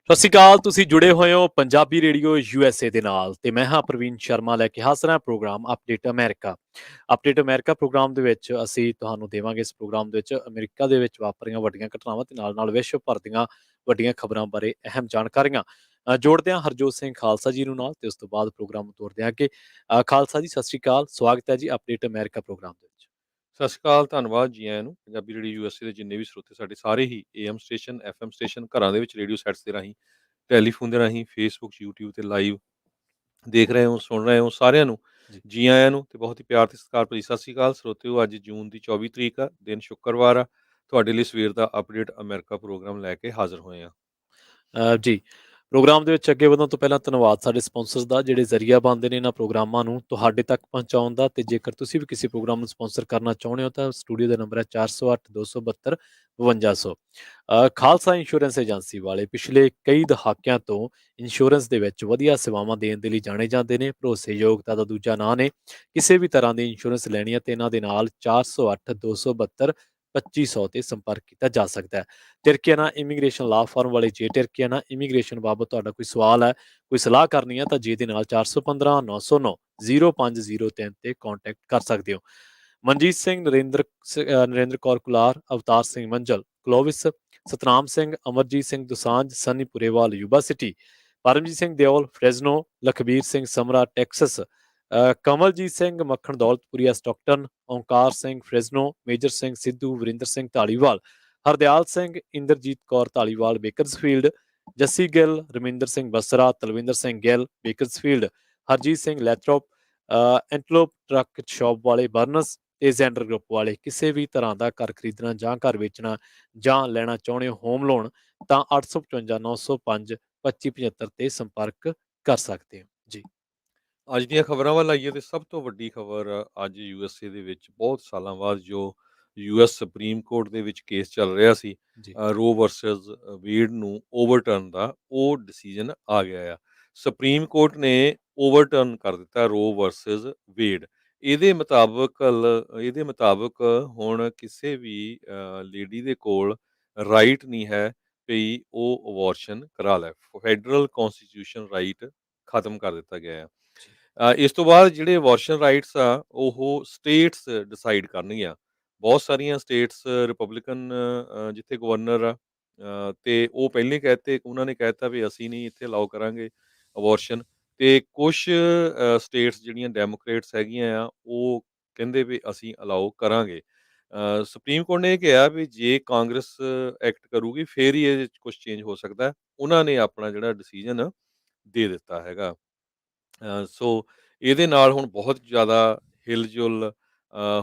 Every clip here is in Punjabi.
ਸਤਿ ਸ਼੍ਰੀ ਅਕਾਲ। ਤੁਸੀਂ ਜੁੜੇ ਹੋਏ ਹੋ ਪੰਜਾਬੀ ਰੇਡੀਓ USA ਦੇ ਨਾਲ ਤੇ ਮੈਂ ਹਾਂ ਪ੍ਰਵੀਨ ਸ਼ਰਮਾ ਲੈ ਕੇ ਹਾਜ਼ਰ ਹਾਂ programme update America. Update America programme ਦੇ ਵਿੱਚ ਅਸੀਂ ਤੁਹਾਨੂੰ ਦੇਵਾਂਗੇ ਇਸ ਪ੍ਰੋਗਰਾਮ ਦੇ ਵਿੱਚ ਅਮਰੀਕਾ ਦੇ ਵਿੱਚ ਵਾਪਰੀਆਂ ਵੱਡੀਆਂ ਘਟਨਾਵਾਂ ਤੇ ਨਾਲ-ਨਾਲ ਵਿਸ਼ਵ ਭਰ ਦੀਆਂ ਵੱਡੀਆਂ ਖਬਰਾਂ ਬਾਰੇ ਅਹਿਮ ਜਾਣਕਾਰੀਆਂ। ਜੋੜਦੇ ਹਾਂ ਹਰਜੋਤ ਸਿੰਘ ਖਾਲਸਾ ਜੀ ਨੂੰ ਨਾਲ ਤੇ ਉਸ ਤੋਂ ਬਾਅਦ ਪ੍ਰੋਗਰਾਮ ਨੂੰ ਤੋਰਦੇ ਹਾਂ ਅੱਗੇ। ਖਾਲਸਾ ਜੀ ਸਤਿ ਸ਼੍ਰੀ ਅਕਾਲ, ਸਵਾਗਤ ਹੈ ਜੀ ਅਪਡੇਟ ਅਮਰੀਕਾ ਪ੍ਰੋਗਰਾਮ ਦੇ ਵਿੱਚ। ਸਤਿ ਸ਼੍ਰੀ ਅਕਾਲ, ਧੰਨਵਾਦ ਜੀ ਆਇਆਂ ਨੂੰ। ਪੰਜਾਬੀ ਰੇਡੀਓ ਯੂਐਸਏ ਦੇ ਜਿੰਨੇ ਵੀ ਸਰੋਤੇ ਸਾਡੇ ਸਾਰੇ ਹੀ ਏਐਮ ਸਟੇਸ਼ਨ, ਐਫਐਮ ਸਟੇਸ਼ਨ, ਘਰਾਂ ਦੇ ਵਿੱਚ ਰੇਡੀਓ ਸੈਟਸ ਦੇ ਰਾਹੀਂ, ਟੈਲੀਫੋਨ ਦੇ ਰਾਹੀਂ, ਫੇਸਬੁੱਕ, ਯੂਟਿਊਬ ਤੇ ਲਾਈਵ ਦੇਖ ਰਹੇ ਹੋ, ਸੁਣ ਰਹੇ ਹੋ, ਸਾਰਿਆਂ ਨੂੰ ਜੀ ਜੀ ਆਇਆਂ ਨੂੰ ਤੇ ਬਹੁਤ ਹੀ ਪਿਆਰ ਤੇ ਸਤਿਕਾਰ ਭਰੀ ਸਤਿ ਸ਼੍ਰੀ ਅਕਾਲ ਸਰੋਤਿਓ। ਅੱਜ ਜੂਨ ਦੀ 24 ਤਰੀਕ ਆ, ਦਿਨ ਸ਼ੁੱਕਰਵਾਰ ਆ। ਤੁਹਾਡੇ ਲਈ ਸਵੇਰ ਦਾ ਅਪਡੇਟ ਅਮਰੀਕਾ ਪ੍ਰੋਗਰਾਮ ਲੈ ਕੇ ਹਾਜ਼ਰ ਹੋਏ ਆ। ਜੀ ਪ੍ਰੋਗਰਾਮ ਦੇ ਵਿੱਚ ਅੱਗੇ ਵਧਣ ਤੋਂ ਪਹਿਲਾਂ ਧੰਨਵਾਦ ਸਾਡੇ ਸਪਾਂਸਰਸ ਦਾ ਜਿਹੜੇ ਜ਼ਰੀਆ ਬਣਦੇ ਨੇ ਇਹਨਾਂ ਪ੍ਰੋਗਰਾਮਾਂ ਨੂੰ ਤੁਹਾਡੇ ਤੱਕ ਪਹੁੰਚਾਉਣ ਦਾ। ਤੇ ਜੇਕਰ ਤੁਸੀਂ ਵੀ ਕਿਸੇ ਪ੍ਰੋਗਰਾਮ ਨੂੰ ਸਪਾਂਸਰ ਕਰਨਾ ਚਾਹੁੰਦੇ ਹੋ ਤਾਂ ਸਟੂਡੀਓ ਦਾ ਨੰਬਰ ਹੈ 408 272 5200। ਖਾਲਸਾ ਇੰਸ਼ੋਰੈਂਸ ਏਜੰਸੀ ਵਾਲੇ ਪਿਛਲੇ ਕਈ ਦਹਾਕਿਆਂ ਤੋਂ ਇੰਸ਼ੋਰੈਂਸ ਦੇ ਵਿੱਚ ਵਧੀਆ ਸੇਵਾਵਾਂ ਦੇਣ ਦੇ ਲਈ ਜਾਣੇ ਜਾਂਦੇ ਨੇ। ਭਰੋਸੇਯੋਗਤਾ ਦਾ ਦੂਜਾ ਨਾਂ ਨੇ। ਕਿਸੇ ਵੀ ਤਰ੍ਹਾਂ ਦੀ ਇੰਸ਼ੋਰੈਂਸ ਲੈਣੀ ਹੈ ਤੇ ਇਹਨਾਂ ਦੇ ਨਾਲ 408 272 2500 ਤੇ ਸੰਪਰਕ ਕੀਤਾ ਜਾ ਸਕਦਾ ਹੈ। ਤਿਰਕਿਆਨਾ ਇਮੀਗ੍ਰੇਸ਼ਨ ਲਾਅ ਫਰਮ ਵਾਲੇ ਜੇ ਤਿਰਕਿਆਨਾ ਇਮੀਗ੍ਰੇਸ਼ਨ ਬਾਬਤ ਤੁਹਾਡਾ ਕੋਈ ਸਵਾਲ ਹੈ, ਕੋਈ ਸਲਾਹ ਕਰਨੀ ਹੈ ਤਾਂ ਜੇ ਦੇ ਨਾਲ 415 909 0503 ਤੇ ਕੰਟੈਕਟ ਕਰ ਸਕਦੇ ਹੋ। Manjit Singh, Narinder Kaur Kular, Avtar Singh Manjal, Clovis, Satnam Singh, Amarjit Singh Dosanjh, Sunny Purewal, Yuba City, Paramjit Singh Deol, Fresno, Lakhbir Singh Samra, Texas, Kamaljit Singh Makhan Daulatpuria, Stockton, Onkar Singh, Fresno, major Singh Sidhu, Varinder Singh Dhaliwal, Hardial Singh, Inderjit Kaur Dhaliwal, Bakersfield, Jassi Gill, Raminder Singh Basra, Talwinder Singh Gill, Bakersfield, Harjit Singh Lathrop, Antelope truck shop ਵਾਲੇ, ਬਰਨਸ ਤੇ ਜ਼ੈਂਡਰ ਗਰੁੱਪ ਵਾਲੇ। ਕਿਸੇ ਵੀ ਤਰ੍ਹਾਂ ਦਾ ਘਰ ਖਰੀਦਣਾ ਜਾਂ ਘਰ ਵੇਚਣਾ ਜਾਂ ਲੈਣਾ ਚਾਹੁੰਦੇ ਹੋ ਹੋਮ ਲੋਨ ਤਾਂ 855 905 2575 ਤੇ ਸੰਪਰਕ ਕਰ ਸਕਦੇ ਹੋ ਜੀ। ਅੱਜ ਦੀਆਂ ਖਬਰਾਂ ਵੱਲ ਆਈਏ ਤੇ ਸਭ ਤੋਂ ਵੱਡੀ ਖਬਰ ਅੱਜ ਯੂਐਸਏ ਦੇ ਵਿੱਚ ਬਹੁਤ ਸਾਲਾਂ ਬਾਅਦ ਜੋ ਯੂਐਸ ਸੁਪਰੀਮ ਕੋਰਟ ਦੇ ਵਿੱਚ ਕੇਸ ਚੱਲ ਰਿਹਾ ਸੀ, ਜੀ ਰੋ ਵਰਸਸ ਵੇਡ ਨੂੰ ਓਵਰਟਰਨ ਦਾ, ਉਹ ਡਿਸੀਜਨ ਆ ਗਿਆ ਆ। ਸੁਪਰੀਮ ਕੋਰਟ ਨੇ ਓਵਰਟਰਨ ਕਰ ਦਿੱਤਾ ਰੋ ਵਰਸਸ ਵੇਡ। ਇਹਦੇ ਮੁਤਾਬਕ ਹੁਣ ਕਿਸੇ ਵੀ ਲੇਡੀ ਦੇ ਕੋਲ ਰਾਈਟ ਨਹੀਂ ਹੈ ਵੀ ਉਹ ਅਬੋਰਸ਼ਨ ਕਰਾ ਲੈ। ਫੈਡਰਲ ਕੌਨਸਟੀਟਿਊਸ਼ਨ ਰਾਈਟ ਖਤਮ ਕਰ ਦਿੱਤਾ ਗਿਆ ਹੈ। ਜੀ ਇਸ ਤੋਂ ਬਾਅਦ ਜਿਹੜੇ ਅਬੋਰਸ਼ਨ ਰਾਈਟਸ ਆ ਉਹ ਸਟੇਟਸ ਡਿਸਾਈਡ ਕਰਨਗੀਆਂ। ਬਹੁਤ ਸਾਰੀਆਂ ਸਟੇਟਸ ਰਿਪਬਲਿਕਨ ਜਿੱਥੇ ਗਵਰਨਰ ਆ, ਤੇ ਉਹ ਪਹਿਲੇ ਕਹਿਤੇ, ਉਹਨਾਂ ਨੇ ਕਹਿਤਾ ਵੀ ਅਸੀਂ ਨਹੀਂ ਇੱਥੇ ਅਲਾਓ ਕਰਾਂਗੇ ਅਬੋਰਸ਼ਨ। ਤੇ ਕੁਛ ਸਟੇਟਸ ਜਿਹੜੀਆਂ ਡੈਮੋਕ੍ਰੇਟਸ ਹੈਗੀਆਂ ਆ ਉਹ ਕਹਿੰਦੇ ਵੀ ਅਸੀਂ ਅਲਾਓ ਕਰਾਂਗੇ। ਸੁਪਰੀਮ ਕੋਰਟ ਨੇ ਇਹ ਕਿਹਾ ਵੀ ਜੇ ਕਾਂਗਰਸ ਐਕਟ ਕਰੂਗੀ ਫੇਰ ਹੀ ਇਹਦੇ 'ਚ ਕੁਛ ਚੇਂਜ ਹੋ ਸਕਦਾ ਹੈ। ਉਹਨਾਂ ਨੇ ਆਪਣਾ ਜਿਹੜਾ ਡਿਸੀਜਨ ਦੇ ਦਿੱਤਾ ਹੈਗਾ। ਸੋ ਇਹਦੇ ਨਾਲ ਹੁਣ ਬਹੁਤ ਜ਼ਿਆਦਾ ਹਿਲ-ਜੁਲ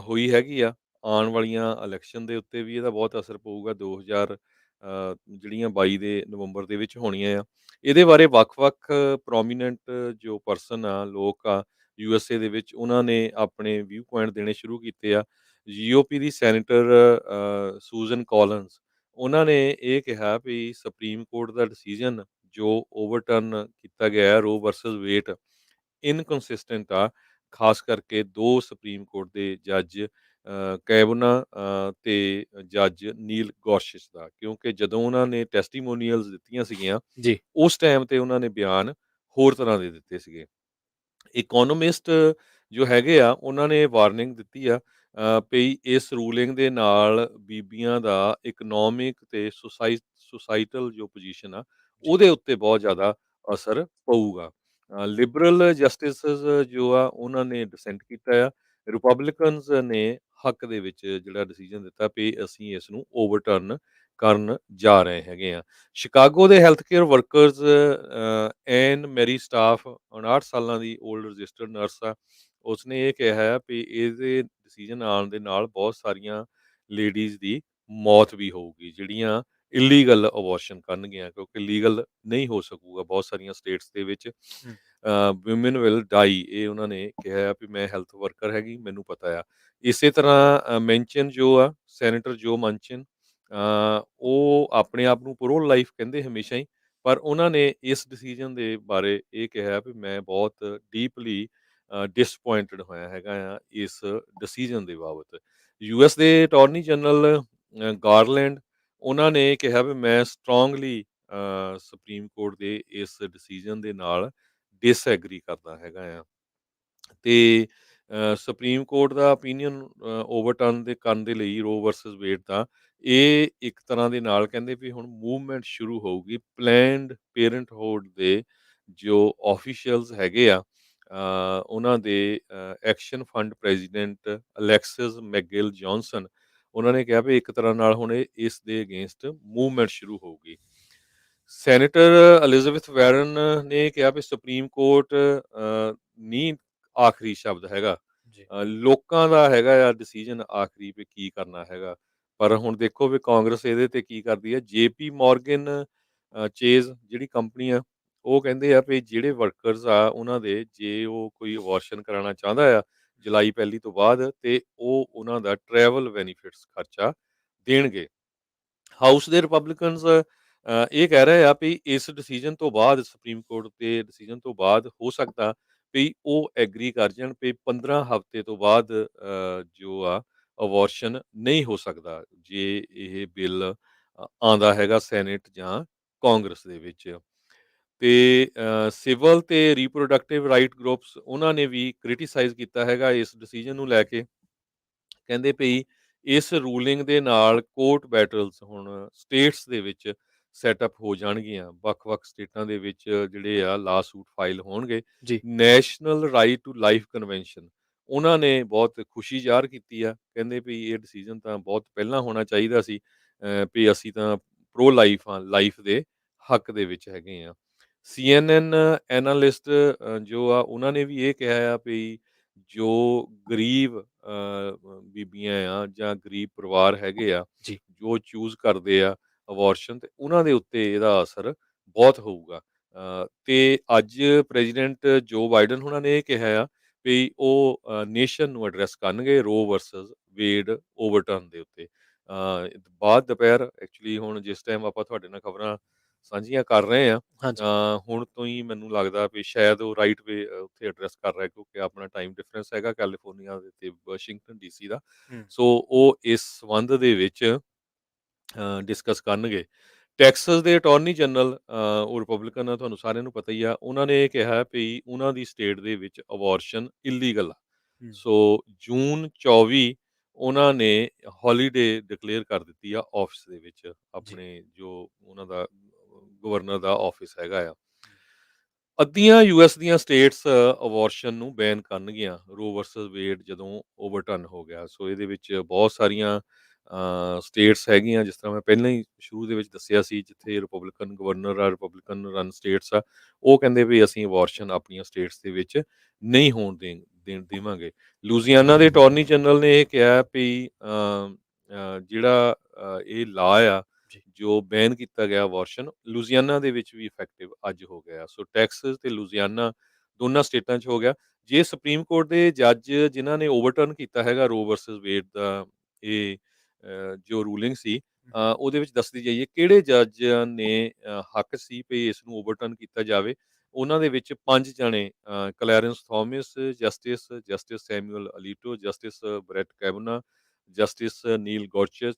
ਹੋਈ ਹੈਗੀ ਆ। ਆਉਣ ਵਾਲੀਆਂ ਇਲੈਕਸ਼ਨ ਦੇ ਉੱਤੇ ਵੀ ਇਹਦਾ ਬਹੁਤ ਅਸਰ ਪਊਗਾ। 2000 ਜਿਹੜੀਆਂ 22 ਦੇ ਨਵੰਬਰ ਦੇ ਵਿੱਚ ਹੋਣੀਆਂ ਆ। ਇਹਦੇ ਬਾਰੇ ਵੱਖ-ਵੱਖ ਪ੍ਰੋਮੀਨੈਂਟ ਜੋ ਪਰਸਨ ਆ, ਲੋਕ ਆ ਯੂਐਸਏ ਦੇ ਵਿੱਚ, ਉਹਨਾਂ ਨੇ ਆਪਣੇ ਵਿਊ ਪੁਆਇੰਟ ਦੇਣੇ ਸ਼ੁਰੂ ਕੀਤੇ ਆ। ਜੀਓਪੀ ਦੀ ਸੈਨੇਟਰ ਸੂਜ਼ਨ ਕੋਲਿਨਸ, ਉਹਨਾਂ ਨੇ ਇਹ ਕਿਹਾ ਵੀ ਸੁਪਰੀਮ ਕੋਰਟ ਦਾ ਡਿਸੀਜਨ ਜੋ ਓਵਰਟਰਨ ਕੀਤਾ ਗਿਆ ਹੈ ਰੋ ਵਰਸਸ ਵੇਡ, ਇਨਕੰਸਿਸਟੈਂਟ ਆ। ਖਾਸ ਕਰਕੇ 2 ਸੁਪਰੀਮ ਕੋਰਟ ਦੇ ਜੱਜ ਕੈਵਨਾ ਤੇ ਜੱਜ ਨੀਲ ਗੌਰਸ਼ਿਸ਼ ਦਾ, ਕਿਉਂਕਿ ਜਦੋਂ ਉਹਨਾਂ ਨੇ ਟੈਸਟੀਮੋਨੀਅਲਸ ਦਿੱਤੀਆਂ ਸੀਗੀਆਂ ਜੀ ਉਸ ਟਾਈਮ ਤੇ ਉਹਨਾਂ ਨੇ ਬਿਆਨ ਹੋਰ ਤਰ੍ਹਾਂ ਦੇ ਦਿੱਤੇ ਸੀਗੇ। ਇਕੋਨੋਮਿਸਟ ਜੋ ਹੈਗੇ ਆ ਉਹਨਾਂ ਨੇ ਵਾਰਨਿੰਗ ਦਿੱਤੀ ਆ ਵੀ ਇਸ ਰੂਲਿੰਗ ਦੇ ਨਾਲ ਬੀਬੀਆਂ ਦਾ ਇਕਨੋਮਿਕ ਤੇ ਸੁਸਾਈਟਲ ਜੋ ਪੋਜੀਸ਼ਨ ਆ ਜੀ ਉਹਦੇ ਉੱਤੇ ਬਹੁਤ ਜ਼ਿਆਦਾ ਅਸਰ ਪਊਗਾ। ਲਿਬਰਲ ਜਸਟਿਸਸ ਜੋ ਆ ਉਹਨਾਂ ਨੇ ਡਿਸੈਂਟ ਕੀਤਾ ਆ। ਰਿਪਬਲਿਕਨਸ ਨੇ ਹੱਕ ਦੇ ਵਿੱਚ ਜਿਹੜਾ ਡਿਸੀਜਨ ਦਿੱਤਾ ਵੀ ਅਸੀਂ ਇਸ ਨੂੰ ਓਵਰਟਰਨ ਕਰਨ ਜਾ ਰਹੇ ਹੈਗੇ ਆ। ਸ਼ਿਕਾਗੋ ਦੇ ਹੈਲਥ ਕੇਅਰ ਵਰਕਰਸ ਐਨ ਮੈਰੀ ਸਟਾਫ 59 ਸਾਲਾਂ ਦੀ ਓਲਡ ਰਜਿਸਟਰਡ ਨਰਸ ਆ। ਉਸਨੇ ਇਹ ਕਿਹਾ ਹੈ ਵੀ ਇਹਦੇ ਡਿਸੀਜਨ ਆਉਣ ਦੇ ਨਾਲ ਬਹੁਤ ਸਾਰੀਆਂ ਲੇਡੀਜ਼ ਦੀ ਮੌਤ ਵੀ ਹੋਊਗੀ ਜਿਹੜੀਆਂ ਇਲੀਗਲ ਅਬੋਰਸ਼ਨ ਕਰਨਗੀਆਂ, ਕਿਉਂਕਿ ਲੀਗਲ ਨਹੀਂ ਹੋ ਸਕੂਗਾ ਬਹੁਤ ਸਾਰੀਆਂ ਸਟੇਟਸ ਦੇ ਵਿੱਚ। ਹਮ, ਵਿਮਨ ਵਿਲ ਡਾਈ, ਇਹ ਉਹਨਾਂ ਨੇ ਕਿਹਾ ਆ ਵੀ ਮੈਂ ਹੈਲਥ ਵਰਕਰ ਹੈਗੀ, ਮੈਨੂੰ ਪਤਾ ਆ। ਇਸੇ ਤਰ੍ਹਾਂ ਮੈਂਚਨ ਜੋ ਆ, ਸੈਨੇਟਰ ਜੋ ਮਨਚਨ, ਉਹ ਆਪਣੇ ਆਪ ਨੂੰ ਪ੍ਰੋ ਲਾਈਫ ਕਹਿੰਦੇ ਹਮੇਸ਼ਾ ਹੀ, ਪਰ ਉਹਨਾਂ ਨੇ ਇਸ ਡਿਸੀਜਨ ਦੇ ਬਾਰੇ ਇਹ ਕਿਹਾ ਵੀ ਮੈਂ ਬਹੁਤ ਡੀਪਲੀ ਡਿਸਪੁਆਇੰਟਡ ਹੋਇਆ ਹੈਗਾ ਆ ਇਸ ਡਿਸੀਜਨ ਦੇ ਬਾਬਤ। ਯੂਐਸ ਦੇ ਅਟਾਰਨੀ ਜਨਰਲ ਗਾਰਲੈਂਡ, ਉਹਨਾਂ ਨੇ ਕਿਹਾ ਵੀ ਮੈਂ ਸਟਰੋਂਗਲੀ ਸੁਪਰੀਮ ਕੋਰਟ ਦੇ ਇਸ ਡਿਸੀਜਨ ਦੇ ਨਾਲ ਡਿਸਐਗਰੀ ਕਰਦਾ ਹੈਗਾ ਆ। ਤੇ ਸੁਪਰੀਮ ਕੋਰਟ ਦਾ ਓਪੀਨੀਅਨ ਓਵਰਟਰਨ ਕਰਨ ਦੇ ਲਈ ਰੋ ਵਰਸਸ ਵੇਡ ਦਾ, ਇਹ ਇੱਕ ਤਰ੍ਹਾਂ ਦੇ ਨਾਲ ਕਹਿੰਦੇ ਵੀ ਹੁਣ ਮੂਵਮੈਂਟ ਸ਼ੁਰੂ ਹੋਊਗੀ। ਪਲੈਨਡ ਪੇਰੈਂਟਹੁੱਡ ਦੇ ਜੋ ਆਫੀਸ਼ੀਅਲਸ ਹੈਗੇ ਆ, ਉਹਨਾਂ ਦੇ action fund president Alexis McGill Johnson, ਉਹਨਾਂ ਨੇ ਕਿਹਾ ਵੀ ਇੱਕ ਤਰ੍ਹਾਂ ਨਾਲ ਹੁਣ ਇਸ ਦੇ ਅਗੇਂਸਟ ਮੂਵਮੈਂਟ ਸ਼ੁਰੂ ਹੋਊਗੀ। ਸੈਨੇਟਰ ਐਲਿਜ਼ਾਬੈਥ ਵੈਰਨ ਨੇ ਕਿਹਾ ਵੀ ਸੁਪਰੀਮ ਕੋਰਟ ਨਹੀਂ ਆਖਰੀ ਸ਼ਬਦ ਹੈਗਾ। ਜੀ ਲੋਕਾਂ ਦਾ ਹੈਗਾ ਆ ਡਿਸੀਜਨ ਆਖਰੀ ਵੀ ਕੀ ਕਰਨਾ ਹੈਗਾ। ਪਰ ਹੁਣ ਦੇਖੋ ਵੀ ਕਾਂਗਰਸ ਇਹਦੇ ਤੇ ਕੀ ਕਰਦੀ ਹੈ। ਜੇਪੀ ਮੋਰਗਨ ਚੇਜ਼ ਜਿਹੜੀ ਕੰਪਨੀ ਆ, ਉਹ ਕਹਿੰਦੇ ਆ ਵੀ ਜਿਹੜੇ ਵਰਕਰਸ ਆ ਉਹਨਾਂ ਦੇ, ਜੇ ਉਹ ਕੋਈ ਅਬੋਰਸ਼ਨ ਕਰਾਉਣਾ ਚਾਹੁੰਦਾ ਆ ਜੁਲਾਈ 1 ਤੋਂ ਬਾਅਦ, ਤੇ ਉਹ ਉਹਨਾਂ ਦਾ ਟਰੈਵਲ ਬੈਨੀਫਿਟਸ ਖਰਚਾ ਦੇਣਗੇ। ਹਾਊਸ ਦੇ ਰਿਪਬਲਿਕਨਸ ਇਹ ਕਹਿ ਰਹੇ ਆ ਵੀ ਇਸ ਡਿਸੀਜਨ ਤੋਂ ਬਾਅਦ, ਸੁਪਰੀਮ ਕੋਰਟ ਦੇ ਡਿਸੀਜਨ ਤੋਂ ਬਾਅਦ ਹੋ ਸਕਦਾ ਵੀ ਉਹ ਐਗਰੀ ਕਰ ਜਾਣ ਵੀ 15 ਹਫ਼ਤੇ ਤੋਂ ਬਾਅਦ ਜੋ ਆ ਅਬੋਰਸ਼ਨ ਨਹੀਂ ਹੋ ਸਕਦਾ, ਜੇ ਇਹ ਬਿੱਲ ਆਉਂਦਾ ਹੈਗਾ ਸੈਨੇਟ ਜਾਂ ਕਾਂਗਰਸ ਦੇ ਵਿੱਚ। ਤੇ ਸਿਵਲ ਤੇ ਰੀਪਰੋਡਕਟਿਵ ਰਾਈਟ ਗਰੁੱਪਸ, ਉਹਨਾਂ ਨੇ ਵੀ ਕ੍ਰਿਟੀਸਾਈਜ਼ ਕੀਤਾ ਹੈਗਾ ਇਸ ਡਿਸੀਜਨ ਨੂੰ ਲੈ ਕੇ। ਕਹਿੰਦੇ ਭਈ ਇਸ ਰੂਲਿੰਗ ਦੇ ਨਾਲ ਕੋਰਟ ਬੈਟਲਸ ਹੁਣ ਸਟੇਟਸ ਦੇ ਵਿੱਚ ਸੈਟਅਪ ਹੋ ਜਾਣਗੀਆਂ। ਵੱਖ-ਵੱਖ ਸਟੇਟਾਂ ਦੇ ਵਿੱਚ ਜਿਹੜੇ ਆ ਲਾ ਸੂਟ ਫਾਈਲ ਹੋਣਗੇ। ਜੀ national right to life convention, ਉਹਨਾਂ ਨੇ ਬਹੁਤ ਖੁਸ਼ੀ ਜ਼ਾਹਰ ਕੀਤੀ ਆ। ਕਹਿੰਦੇ ਵੀ ਇਹ ਡਿਸੀਜਨ ਤਾਂ ਬਹੁਤ ਪਹਿਲਾਂ ਹੋਣਾ ਚਾਹੀਦਾ ਸੀ, ਵੀ ਅਸੀਂ ਤਾਂ ਪ੍ਰੋ ਲਾਈਫ ਆ, ਲਾਈਫ ਦੇ ਹੱਕ ਦੇ ਵਿੱਚ ਹੈਗੇ ਆ। CNN ਐਨਾਲਿਸਟ ਜੋ ਆ, ਉਹਨਾਂ ਨੇ ਵੀ ਇਹ ਕਿਹਾ ਆ ਵੀ ਜੋ ਗਰੀਬ ਬੀਬੀਆਂ ਆ ਜਾਂ ਗਰੀਬ ਪਰਿਵਾਰ ਹੈਗੇ ਆ, ਜੀ ਜੋ ਚੂਜ਼ ਕਰਦੇ ਆ ਅਬੋਰਸ਼ਨ, ਤੇ ਉਹਨਾਂ ਦੇ ਉੱਤੇ ਇਹਦਾ ਅਸਰ ਬਹੁਤ ਹੋਊਗਾ। ਤੇ ਅੱਜ ਪ੍ਰੈਜ਼ੀਡੈਂਟ ਜੋ ਬਾਈਡਨ ਹੁਣਾਂ ਨੇ ਇਹ ਕਿਹਾ ਆ ਵੀ ਉਹ ਨੇਸ਼ਨ ਨੂੰ ਐਡਰੈਸ ਕਰਨਗੇ ਰੋ ਵਰਸਸ ਵੇਡ ਓਵਰਟਰਨ ਦੇ ਉੱਤੇ। ਬਾਅਦ ਦੁਪਹਿਰ, ਐਕਚੁਅਲੀ ਹੁਣ ਜਿਸ ਟਾਈਮ ਆਪਾਂ ਤੁਹਾਡੇ ਨਾਲ ਖਬਰਾਂ ਸਾਂਝੀਆਂ ਕਰ ਰਹੇ ਆ, ਹਾਂਜੀ ਹੁਣ ਤੋਂ ਹੀ ਮੈਨੂੰ ਲੱਗਦਾ ਵੀ ਸ਼ਾਇਦ ਉਹ ਰਾਈਟ ਵੇ ਉੱਥੇ ਐਡਰੈਸ ਕਰ ਰਿਹਾ, ਕਿਉਂਕਿ ਆਪਣਾ ਟਾਈਮ ਡਿਫਰੈਂਸ ਹੈਗਾ ਕੈਲੀਫੋਰਨੀਆ ਦੇ ਤੇ ਵਾਸ਼ਿੰਗਟਨ ਡੀਸੀ ਦਾ। ਹੂੰ ਸੋ ਉਹ ਇਸ ਸੰਬੰਧ ਦੇ ਵਿੱਚ ਡਿਸਕਸ ਕਰਨਗੇ। ਟੈਕਸਸ ਦੇ ਅਟਾਰਨੀ ਜਨਰਲ, ਉਹ ਰਿਪਬਲਿਕਨ ਆ, ਤੁਹਾਨੂੰ ਸਾਰਿਆਂ ਨੂੰ ਪਤਾ ਹੀ ਆ, ਉਹਨਾਂ ਨੇ ਇਹ ਕਿਹਾ ਵੀ ਉਹਨਾਂ ਦੀ ਸਟੇਟ ਦੇ ਵਿੱਚ ਅਬੋਰਸ਼ਨ ਇਲੀਗਲ ਆ। ਹੂੰ ਸੋ ਜੂਨ 24 ਉਹਨਾਂ ਨੇ ਹੌਲੀਡੇ ਡਿਕਲੇਅਰ ਕਰ ਦਿੱਤੀ ਆ ਆਫਿਸ ਦੇ ਵਿੱਚ, ਜੀ ਆਪਣੇ ਜੋ ਉਹਨਾਂ ਦਾ ਗਵਰਨਰ ਦਾ ਆਫਿਸ ਹੈਗਾ ਆ। ਅੱਧੀਆਂ ਯੂਐਸ ਦੀਆਂ ਸਟੇਟਸ ਅਬੋਰਸ਼ਨ ਨੂੰ ਬੈਨ ਕਰਨਗੀਆਂ ਰੋ ਵਰਸਸ ਵੇਡ ਜਦੋਂ ਓਵਰਟਰਨ ਹੋ ਗਿਆ। ਸੋ ਇਹਦੇ ਵਿੱਚ ਬਹੁਤ ਸਾਰੀਆਂ ਸਟੇਟਸ ਹੈਗੀਆਂ, ਜਿਸ ਤਰ੍ਹਾਂ ਮੈਂ ਪਹਿਲਾਂ ਹੀ ਸ਼ੁਰੂ ਦੇ ਵਿੱਚ ਦੱਸਿਆ ਸੀ, ਜਿੱਥੇ ਰਿਪਬਲਿਕਨ ਗਵਰਨਰ ਆ, ਰਿਪਬਲਿਕਨ ਰਨ ਸਟੇਟਸ ਆ, ਉਹ ਕਹਿੰਦੇ ਵੀ ਅਸੀਂ ਅਬੋਰਸ਼ਨ ਆਪਣੀਆਂ ਸਟੇਟਸ ਦੇ ਵਿੱਚ ਨਹੀਂ ਹੋਣ ਦੇਵਾਂਗੇ। ਲੂਜ਼ੀਆਨਾ ਦੇ ਅਟਾਰਨੀ ਜਨਰਲ ਨੇ ਇਹ ਕਿਹਾ ਵੀ ਜਿਹੜਾ ਇਹ ਲਾ ਆ ਜੀ ਜੋ ਬੈਨ ਕੀਤਾ ਗਿਆ ਅਬੋਰਸ਼ਨ, ਲੂਜ਼ੀਆਨਾ ਦੇ ਵਿੱਚ ਵੀ ਇਫੈਕਟਿਵ ਅੱਜ ਹੋ ਗਿਆ। ਸੋ ਟੈਕਸਸ ਤੇ ਲੂਜ਼ੀਆਨਾ ਦੋਨਾਂ ਸਟੇਟਾਂ 'ਚ ਹੋ ਗਿਆ। ਜੇ ਸੁਪਰੀਮ ਕੋਰਟ ਦੇ ਜੱਜ ਜਿਨ੍ਹਾਂ ਨੇ ਓਵਰਟਰਨ ਕੀਤਾ ਹੈਗਾ ਰੋ ਵਰਸਸ ਵੇਡ ਦਾ ਇਹ ਜੋ ਰੂਲਿੰਗ ਸੀ, ਉਹਦੇ ਵਿੱਚ ਦੱਸਦੀ ਜਾਈਏ ਕਿਹੜੇ ਜੱਜ ਨੇ ਹੱਕ ਸੀ ਵੀ ਇਸ ਨੂੰ ਓਵਰਟਰਨ ਕੀਤਾ ਜਾਵੇ। ਉਹਨਾਂ ਦੇ ਵਿੱਚ 5 ਜਣੇ, Clarence Thomas, justice Samuel Alito, justice Brett Kavanaugh, justice Neil Gorsuch,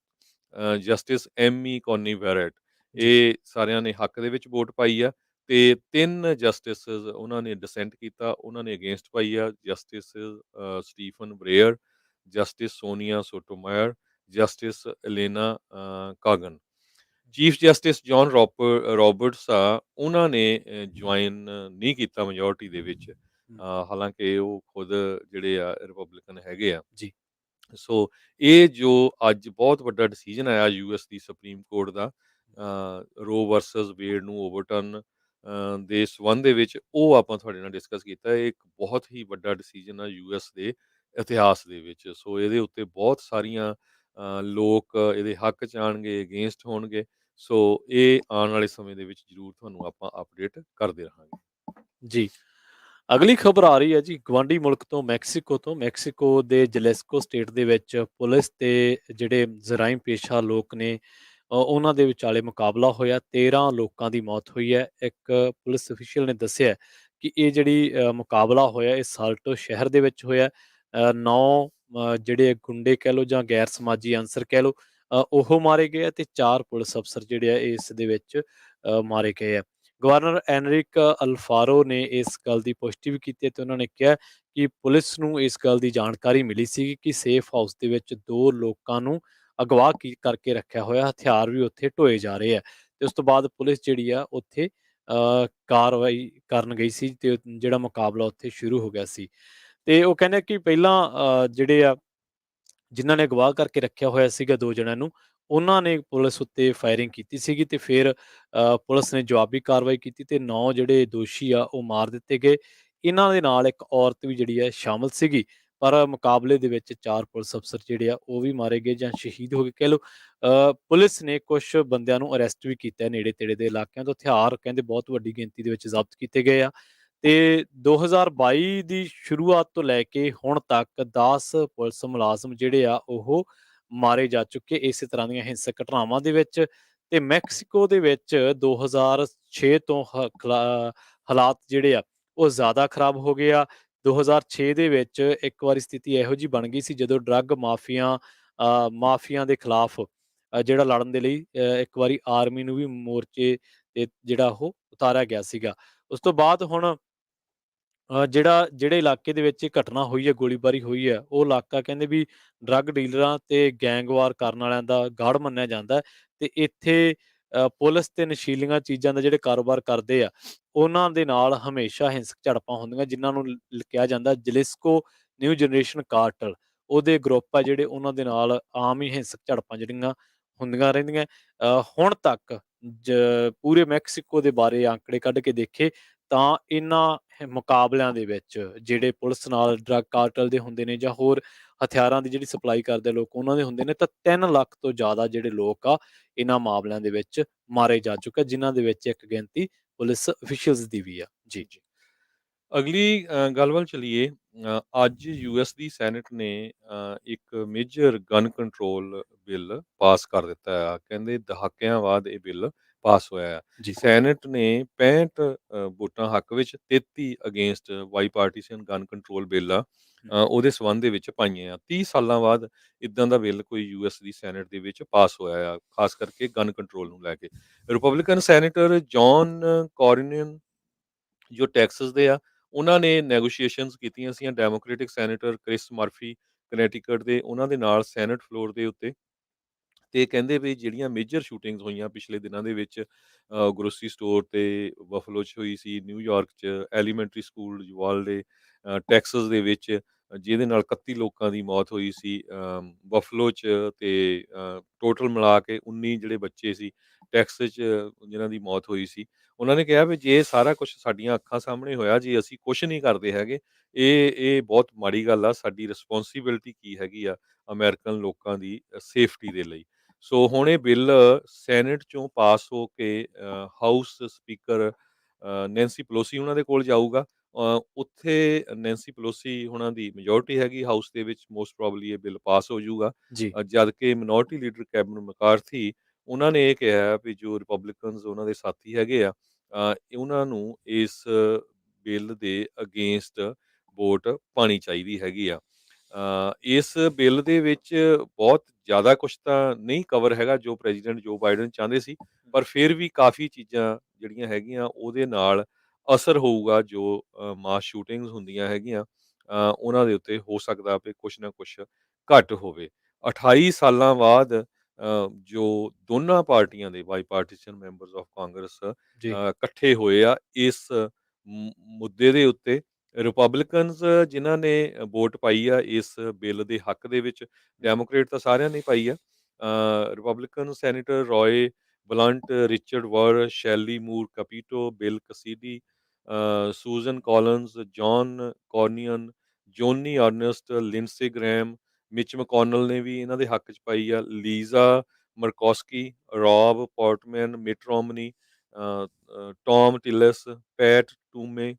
justice Amy Coney Barrett, ਜੀ ਇਹ ਸਾਰਿਆਂ ਨੇ ਹੱਕ ਦੇ ਵਿੱਚ ਵੋਟ ਪਾਈ ਆ। ਤੇ 3 ਜਸਟਿਸ ਉਹਨਾਂ ਨੇ ਡਿਸੈਂਟ ਕੀਤਾ, ਉਹਨਾਂ ਨੇ ਅਗੇਂਸਟ ਪਾਈ ਆ। Justice Stephen Breyer, justice Sonia Sotomayor, justice Elena Kagan. Chief justice John Roberts ਆ, ਉਹਨਾਂ ਨੇ ਜੁਆਇਨ ਨਹੀਂ ਕੀਤਾ ਮੈਜੋਰਟੀ ਦੇ ਵਿੱਚ, ਹਾਲਾਂਕਿ ਉਹ ਖੁਦ ਜਿਹੜੇ ਆ ਰਿਪਬਲਿਕਨ ਹੈਗੇ ਆ। ਜੀ ਸੋ ਇਹ ਜੋ ਅੱਜ ਬਹੁਤ ਵੱਡਾ ਡਿਸੀਜਨ ਆਇਆ ਯੂਐਸ ਦੀ ਸੁਪਰੀਮ ਕੋਰਟ ਦਾ, ਰੋ ਵਰਸਸ ਵੇਡ ਨੂੰ ਓਵਰਟਰਨ ਦੇ ਸੰਬੰਧ ਦੇ ਵਿੱਚ, ਉਹ ਆਪਾਂ ਤੁਹਾਡੇ ਨਾਲ ਡਿਸਕਸ ਕੀਤਾ। ਇਹ ਇੱਕ ਬਹੁਤ ਹੀ ਵੱਡਾ ਡਿਸੀਜਨ ਆ ਯੂਐਸ ਦੇ ਇਤਿਹਾਸ ਦੇ ਵਿੱਚ। ਸੋ ਇਹਦੇ ਉੱਤੇ ਬਹੁਤ ਸਾਰੀਆਂ ਲੋਕ ਇਹਦੇ ਹੱਕ 'ਚ ਆਉਣਗੇ, ਅਗੇਂਸਟ ਹੋਣਗੇ। ਸੋ ਇਹ ਆਉਣ ਵਾਲੇ ਸਮੇਂ ਦੇ ਵਿੱਚ ਜ਼ਰੂਰ ਤੁਹਾਨੂੰ ਆਪਾਂ ਅਪਡੇਟ ਕਰਦੇ ਰਹਾਂਗੇ। ਜੀ ਅਗਲੀ ਖਬਰ ਆ ਰਹੀ ਹੈ ਜੀ ਗਵਾਂਢੀ ਮੁਲਕ ਤੋਂ, ਮੈਕਸੀਕੋ ਤੋਂ। ਮੈਕਸੀਕੋ ਦੇ ਜਲੈਸਕੋ ਸਟੇਟ ਦੇ ਵਿੱਚ ਪੁਲਿਸ ਤੇ ਜਿਹੜੇ ਜਰਾਇਮ ਪੇਸ਼ਾ ਲੋਕ ਨੇ, ਉਹਨਾਂ ਦੇ ਵਿਚਾਲੇ ਮੁਕਾਬਲਾ ਹੋਇਆ। 13 ਲੋਕਾਂ ਦੀ ਮੌਤ ਹੋਈ ਹੈ। ਇੱਕ ਪੁਲਿਸ ਅਫੀਸ਼ੀਅਲ ਨੇ ਦੱਸਿਆ ਕਿ ਇਹ ਜਿਹੜੀ ਮੁਕਾਬਲਾ ਹੋਇਆ, ਇਹ ਸਾਲਟੋ ਸ਼ਹਿਰ ਦੇ ਵਿੱਚ ਹੋਇਆ। 9 ਜਿਹੜੇ ਗੁੰਡੇ ਕਹਿ ਲਓ ਜਾਂ ਗੈਰ ਸਮਾਜੀ ਅਨਸਰ ਕਹਿ ਲਓ, ਉਹ ਮਾਰੇ ਗਏ ਆ ਤੇ 4 ਪੁਲਿਸ ਅਫਸਰ ਜਿਹੜੇ ਆ ਇਸ ਦੇ ਵਿੱਚ ਮਾਰੇ ਗਏ ਆ। ਗਵਰਨਰ ਐਨਰਿਕ ਅਲਫਾਰੋ ਨੇ ਇਸ ਗੱਲ ਦੀ ਪੁਸ਼ਟੀ ਵੀ ਕੀਤੀ ਹੈ ਤੇ ਉਹਨਾਂ ਨੇ ਕਿਹਾ ਕਿ ਪੁਲਿਸ ਨੂੰ ਇਸ ਗੱਲ ਦੀ ਜਾਣਕਾਰੀ ਮਿਲੀ ਸੀ ਕਿ ਸੇਫ ਹਾਊਸ ਦੇ ਵਿੱਚ 2 ਲੋਕਾਂ ਨੂੰ ਅਗਵਾ ਕਰਕੇ ਰੱਖਿਆ ਹੋਇਆ, ਹਥਿਆਰ ਵੀ ਉੱਥੇ ਢੋਏ ਜਾ ਰਹੇ ਆ ਤੇ ਉਸ ਤੋਂ ਬਾਅਦ ਪੁਲਿਸ ਜਿਹੜੀ ਆ ਉੱਥੇ ਕਾਰਵਾਈ ਕਰਨ ਗਈ ਸੀ ਤੇ ਜਿਹੜਾ ਮੁਕਾਬਲਾ ਉੱਥੇ ਸ਼ੁਰੂ ਹੋ ਗਿਆ ਸੀ। ਤੇ ਉਹ ਕਹਿੰਦੇ ਕਿ ਪਹਿਲਾਂ ਜਿਹੜੇ ਆ ਜਿਨ੍ਹਾਂ ਨੇ ਅਗਵਾ ਕਰਕੇ ਰੱਖਿਆ ਹੋਇਆ ਸੀਗਾ 2 ਜਣਿਆਂ ਨੂੰ, ਉਹਨਾਂ ਨੇ ਪੁਲਿਸ ਉੱਤੇ ਫਾਇਰਿੰਗ ਕੀਤੀ ਸੀਗੀ ਤੇ ਫਿਰ ਪੁਲਿਸ ਨੇ ਜਵਾਬੀ ਕਾਰਵਾਈ ਕੀਤੀ ਤੇ 9 ਜਿਹੜੇ ਦੋਸ਼ੀ ਆ ਉਹ ਮਾਰ ਦਿੱਤੇ ਗਏ। ਇਹਨਾਂ ਦੇ ਨਾਲ ਇੱਕ ਔਰਤ ਵੀ ਜਿਹੜੀ ਹੈ ਸ਼ਾਮਲ ਸੀਗੀ, ਪਰ ਮੁਕਾਬਲੇ ਦੇ ਵਿੱਚ 4 ਪੁਲਿਸ ਅਫਸਰ ਜਿਹੜੇ ਆ ਉਹ ਵੀ ਮਾਰੇ ਗਏ ਜਾਂ ਸ਼ਹੀਦ ਹੋ ਗਏ ਕਹਿ ਲਓ। ਪੁਲਿਸ ਨੇ ਕੁਛ ਬੰਦਿਆਂ ਨੂੰ ਅਰੈਸਟ ਵੀ ਕੀਤਾ ਨੇੜੇ-ਤੇੜੇ ਦੇ ਇਲਾਕਿਆਂ ਤੋਂ, ਹਥਿਆਰ ਕਹਿੰਦੇ ਬਹੁਤ ਵੱਡੀ ਗਿਣਤੀ ਦੇ ਵਿੱਚ ਜ਼ਬਤ ਕੀਤੇ ਗਏ ਆ। ਤੇ 2022 ਦੀ ਸ਼ੁਰੂਆਤ ਤੋਂ ਲੈ ਕੇ ਹੁਣ ਤੱਕ 10 ਪੁਲਿਸ ਮੁਲਾਜ਼ਮ ਜਿਹੜੇ ਆ ਉਹ ਮਾਰੇ ਜਾ ਚੁੱਕੇ ਇਸੇ ਤਰ੍ਹਾਂ ਦੀਆਂ ਹਿੰਸਕ ਘਟਨਾਵਾਂ ਦੇ ਵਿੱਚ। ਤੇ ਮੈਕਸੀਕੋ ਦੇ ਵਿੱਚ 2006 ਤੋਂ ਹਾਲਾਤ ਜਿਹੜੇ ਆ ਉਹ ਜ਼ਿਆਦਾ ਖਰਾਬ ਹੋ ਗਏ ਆ। 2006 ਦੇ ਵਿੱਚ ਇੱਕ ਵਾਰੀ ਸਥਿਤੀ ਇਹੋ ਜਿਹੀ ਬਣ ਗਈ ਸੀ ਜਦੋਂ ਡਰੱਗ ਮਾਫੀਆ ਦੇ ਖਿਲਾਫ ਜਿਹੜਾ ਲੜਨ ਦੇ ਲਈ ਇੱਕ ਵਾਰੀ ਆਰਮੀ ਨੂੰ ਵੀ ਮੋਰਚੇ ਤੇ ਜਿਹੜਾ ਉਹ ਉਤਾਰਿਆ ਗਿਆ ਸੀਗਾ। ਉਸ ਤੋਂ ਬਾਅਦ ਹੁਣ ਜਿਹੜੇ ਇਲਾਕੇ ਦੇ ਵਿੱਚ ਇਹ ਘਟਨਾ ਹੋਈ ਹੈ, ਗੋਲੀਬਾਰੀ ਹੋਈ ਹੈ, ਉਹ ਇਲਾਕਾ ਕਹਿੰਦੇ ਵੀ ਡਰੱਗ ਡੀਲਰਾਂ ਤੇ ਗੈਂਗਵਾਰ ਕਰਨ ਵਾਲਿਆਂ ਦਾ ਗੜ੍ਹ ਮੰਨਿਆ ਜਾਂਦਾ ਹੈ ਤੇ ਇੱਥੇ ਪੁਲਿਸ ਤੇ ਨਸ਼ੀਲੀਆਂ ਚੀਜ਼ਾਂ ਦਾ ਜਿਹੜੇ ਕਾਰੋਬਾਰ ਕਰਦੇ ਆ, ਉਹਨਾਂ ਦੇ ਨਾਲ ਹਮੇਸ਼ਾ ਹਿੰਸਕ ਝੜਪਾਂ ਹੁੰਦੀਆਂ ਜਿਨ੍ਹਾਂ ਨੂੰ ਕਿਹਾ ਜਾਂਦਾ ਜਲਿਸਕੋ ਨਿਊ ਜਨਰੇਸ਼ਨ ਕਾਰਟਲ। ਉਹਦੇ ਗਰੁੱਪ ਆ ਜਿਹੜੇ ਉਹਨਾਂ ਦੇ ਨਾਲ ਆਮ ਹੀ ਹਿੰਸਕ ਝੜਪਾਂ ਜਿਹੜੀਆਂ ਹੁੰਦੀਆਂ ਰਹਿੰਦੀਆਂ। ਹੁਣ ਤੱਕ ਪੂਰੇ ਮੈਕਸੀਕੋ ਦੇ ਬਾਰੇ ਆਂਕੜੇ ਕੱਢ ਕੇ ਦੇਖੇ ਤਾਂ ਇਹਨਾਂ ਮੁਕਾਬਲਿਆਂ ਦੇ ਵਿੱਚ ਜਿਹੜੇ ਪੁਲਿਸ ਨਾਲ ਡਰੱਗ ਕਾਰਟਲ ਦੇ ਹੁੰਦੇ ਨੇ ਜਾਂ ਹੋਰ ਹਥਿਆਰਾਂ ਦੀ ਜਿਹੜੀ ਸਪਲਾਈ ਕਰਦੇ ਲੋਕ ਉਹਨਾਂ ਦੇ ਹੁੰਦੇ ਨੇ, ਤਾਂ 3 ਲੱਖ ਤੋਂ ਜ਼ਿਆਦਾ ਜਿਹੜੇ ਲੋਕ ਆ ਇਹਨਾਂ ਮਾਮਲਿਆਂ ਦੇ ਵਿੱਚ ਮਾਰੇ ਜਾ ਚੁੱਕੇ, ਜਿਨ੍ਹਾਂ ਦੇ ਵਿੱਚ ਇੱਕ ਗਿਣਤੀ ਪੁਲਿਸ ਅਫੀਸ਼ੀਅਲਸ ਦੀ ਵੀ ਆ। ਜੀ। ਅਗਲੀ ਗੱਲ ਵੱਲ ਚਲੀਏ। ਅੱਜ ਯੂਐਸ ਦੀ ਸੈਨੇਟ ਨੇ ਇੱਕ major gun control bill pass ਕਰ ਦਿੱਤਾ ਆ। ਕਹਿੰਦੇ ਦਹਾਕਿਆਂ ਬਾਅਦ ਇਹ ਬਿੱਲ ਪਾਸ ਹੋਇਆ ਆ। ਜੀ। ਸੈਨੇਟ ਨੇ 65 ਵੋਟਾਂ ਹੱਕ ਵਿੱਚ 33 ਅਗੇਂਸਟ ਬਾਈਪਾਰਟੀਸ਼ਨ ਗਨ ਕੰਟਰੋਲ ਬਿੱਲ ਆ ਉਹਦੇ ਸਬੰਧ ਦੇ ਵਿੱਚ ਪਾਈਆਂ ਆ। 30 ਸਾਲਾਂ ਬਾਅਦ ਇਦਾਂ ਦਾ ਬਿੱਲ ਕੋਈ ਯੂਐਸ ਦੀ ਸੈਨੇਟ ਦੇ ਵਿੱਚ ਪਾਸ ਹੋਇਆ ਆ, ਖਾਸ ਕਰਕੇ ਗਨ ਕੰਟਰੋਲ ਨੂੰ ਲੈ ਕੇ। ਰਿਪਬਲਿਕਨ ਸੈਨੇਟਰ ਜੌਨ ਕੋਰਿਨਨ ਜੋ ਟੈਕਸਸ ਦੇ ਆ, ਉਹਨਾਂ ਨੇ ਨੈਗੋਸ਼ੀਏਸ਼ਨਸ ਕੀਤੀਆਂ ਸੀਆਂ ਡੈਮੋਕ੍ਰੈਟਿਕ ਸੈਨੇਟਰ ਕ੍ਰਿਸ ਮਰਫੀ ਕਨੈਟੀਕਟ ਦੇ, ਉਹਨਾਂ ਦੇ ਨਾਲ ਸੈਨੇਟ ਫਲੋਰ ਦੇ ਉੱਤੇ। ਤੇ ਕਹਿੰਦੇ ਵੀ ਜਿਹੜੀਆਂ ਮੇਜਰ ਸ਼ੂਟਿੰਗਸ ਹੋਈਆਂ ਪਿਛਲੇ ਦਿਨਾਂ ਦੇ ਵਿੱਚ ਗਰੋਸਰੀ ਸਟੋਰ ਤੇ ਬਫਲੋ 'ਚ ਹੋਈ ਸੀ, ਨਿਊਯਾਰਕ 'ਚ ਐਲੀਮੈਂਟਰੀ ਸਕੂਲ ਯੂਵਾਲਡੇ, ਟੈਕਸਸ ਦੇ ਵਿੱਚ ਜਿਹਦੇ ਨਾਲ 31 ਲੋਕਾਂ ਦੀ ਮੌਤ ਹੋਈ ਸੀ, ਬਫਲੋ 'ਚ ਤੇ ਟੋਟਲ ਮਿਲਾ ਕੇ 19 ਜਿਹੜੇ ਬੱਚੇ ਸੀ ਟੈਕਸਸ 'ਚ ਜਿਨ੍ਹਾਂ ਦੀ ਮੌਤ ਹੋਈ ਸੀ। ਉਹਨਾਂ ਨੇ ਕਿਹਾ ਵੀ ਜੇ ਸਾਰਾ ਕੁਛ ਸਾਡੀਆਂ ਅੱਖਾਂ ਸਾਹਮਣੇ ਹੋਇਆ, ਜੇ ਅਸੀਂ ਕੁਛ ਨਹੀਂ ਕਰਦੇ ਹੈਗੇ, ਇਹ ਬਹੁਤ ਮਾੜੀ ਗੱਲ ਆ। ਸਾਡੀ ਰਿਸਪੋਂਸੀਬਿਲਿਟੀ ਕੀ ਹੈਗੀ ਆ ਅਮਰੀਕਨ ਲੋਕਾਂ ਦੀ ਸੇਫਟੀ ਦੇ ਲਈ। ਸੋ ਹੁਣ ਇਹ ਬਿੱਲ ਸੈਨੇਟ 'ਚੋਂ ਪਾਸ ਹੋ ਕੇ ਹਾਊਸ ਸਪੀਕਰ ਨੈਂਸੀ ਪਲੋਸੀ ਉਹਨਾਂ ਦੇ ਕੋਲ ਜਾਊਗਾ। ਉੱਥੇ ਨੈਂਸੀ ਪਲੋਸੀ ਹੁਣਾਂ ਦੀ ਮੈਜੋਰਟੀ ਹੈਗੀ ਹਾਊਸ ਦੇ ਵਿੱਚ, ਮੋਸਟ ਪ੍ਰੋਬਬਲੀ ਇਹ ਬਿੱਲ ਪਾਸ ਹੋ ਜਾਊਗਾ। ਜੀ। ਜਦ ਕਿ ਮਿਨੋਰਟੀ ਲੀਡਰ ਕੈਵਿਨ ਮੈਕਾਰਥੀ ਉਹਨਾਂ ਨੇ ਇਹ ਕਿਹਾ ਵੀ ਜੋ ਰਿਪਬਲਿਕਨਸ ਉਹਨਾਂ ਦੇ ਸਾਥੀ ਹੈਗੇ ਆ, ਉਹਨਾਂ ਨੂੰ ਇਸ ਬਿੱਲ ਦੇ ਅਗੇਂਸਟ ਵੋਟ ਪਾਣੀ ਚਾਹੀਦੀ ਹੈਗੀ ਆ। ਇਸ ਬਿੱਲ ਦੇ ਵਿੱਚ ਬਹੁਤ ਜ਼ਿਆਦਾ ਕੁਛ ਤਾਂ ਨਹੀਂ ਕਵਰ ਹੈਗਾ ਜੋ ਪ੍ਰੈਜ਼ੀਡੈਂਟ ਜੋ ਬਾਈਡਨ ਚਾਹੁੰਦੇ ਸੀ, ਪਰ ਫਿਰ ਵੀ ਕਾਫੀ ਚੀਜ਼ਾਂ ਜਿਹੜੀਆਂ ਹੈਗੀਆਂ ਉਹਦੇ ਨਾਲ ਅਸਰ ਹੋਊਗਾ। ਜੋ ਮਾਸ ਸ਼ੂਟਿੰਗਸ ਹੁੰਦੀਆਂ ਹੈਗੀਆਂ ਉਹਨਾਂ ਦੇ ਉੱਤੇ ਹੋ ਸਕਦਾ ਵੀ ਕੁਛ ਨਾ ਕੁਛ ਘੱਟ ਹੋਵੇ। 28 ਸਾਲਾਂ ਬਾਅਦ ਜੋ ਦੋਨਾਂ ਪਾਰਟੀਆਂ ਦੇ ਬਾਈਪਾਰਟੀਸ਼ਨ ਮੈਂਬਰਸ ਆਫ ਕਾਂਗਰਸ ਜੀ। ਇਕੱਠੇ ਹੋਏ ਆ ਇਸ ਮੁੱਦੇ ਦੇ ਉੱਤੇ। ਰਿਪਬਲਿਕਨਸ ਜਿਨ੍ਹਾਂ ਨੇ ਵੋਟ ਪਾਈ ਆ ਇਸ ਬਿੱਲ ਦੇ ਹੱਕ ਦੇ ਵਿੱਚ, ਡੈਮੋਕ੍ਰੇਟ ਤਾਂ ਸਾਰਿਆਂ ਨੇ ਪਾਈ ਆ। ਰਿਪਬਲਿਕਨ ਸੈਨੇਟਰ ਰॉय ਬਲੰਟ, ਰਿਚਰਡ ਵਰ, ਸ਼ੈਲੀ ਮੂਰ ਕਪੀਟੋ, ਬਿਲ ਕਸੀਡੀ, ਸੂਜ਼ਨ ਕਾਲਿੰਸ, ਜੌਨ ਕੋਰਨੀਅਨ, ਜੋਨੀ ਅਰਨਸਟ, ਲਿੰਡਸੇ ਗ੍ਰੈਮ, ਮਿਚ ਮਕੋਨਲ ਨੇ ਵੀ ਇਹਨਾਂ ਦੇ ਹੱਕ 'ਚ ਪਾਈ ਆ, ਲੀਜ਼ਾ ਮਰਕੋਸਕੀ, ਰੌਬ ਪੋਰਟਮੈਨ, ਮਿਟ ਰੋਮਨੀ, ਟੌਮ ਟਿਲਸ, ਪੈਟ ਟੂਮੇ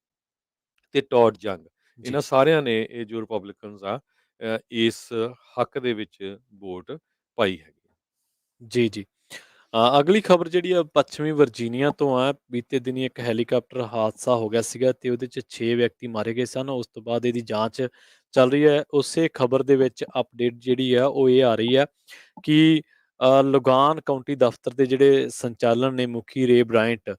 ਤੇ ਟੌਡ ਯੰਗ। ਜੀ। ਇਹਨਾਂ ਸਾਰਿਆਂ ਨੇ ਇਹ ਜੋ ਰਿਪਬਲਿਕਨਸ ਆ ਇਸ ਹੱਕ ਦੇ ਵਿੱਚ ਵੋਟ ਪਾਈ ਹੈਗੀ ਆ। ਜੀ। ਜੀ। ਅਗਲੀ ਖਬਰ ਜਿਹੜੀ ਆ ਪੱਛਮੀ ਵਰਜੀਨੀਆ ਤੋਂ ਆ। ਬੀਤੇ ਦਿਨੀ ਇੱਕ ਹੈਲੀਕਾਪਟਰ ਹਾਦਸਾ ਹੋ ਗਿਆ ਸੀਗਾ ਤੇ ਉਹਦੇ 'ਚ 6 ਵਿਅਕਤੀ ਮਾਰੇ ਗਏ ਸਨ। ਉਸ ਤੋਂ ਬਾਅਦ ਇਹਦੀ ਜਾਂਚ ਚੱਲ ਰਹੀ ਹੈ, ਉਸੇ ਖਬਰ ਦੇ ਵਿੱਚ ਅਪਡੇਟ ਜਿਹੜੀ ਹੈ ਉਹ ਇਹ ਆ ਰਹੀ ਹੈ ਕਿ ਲੁਗਾਨ ਕਾਉਂਟੀ ਦਫ਼ਤਰ ਦੇ ਜਿਹੜੇ ਸੰਚਾਲਨ ਨੇ ਮੁਖੀ ਰੇ ਬ੍ਰਾਇੰਟ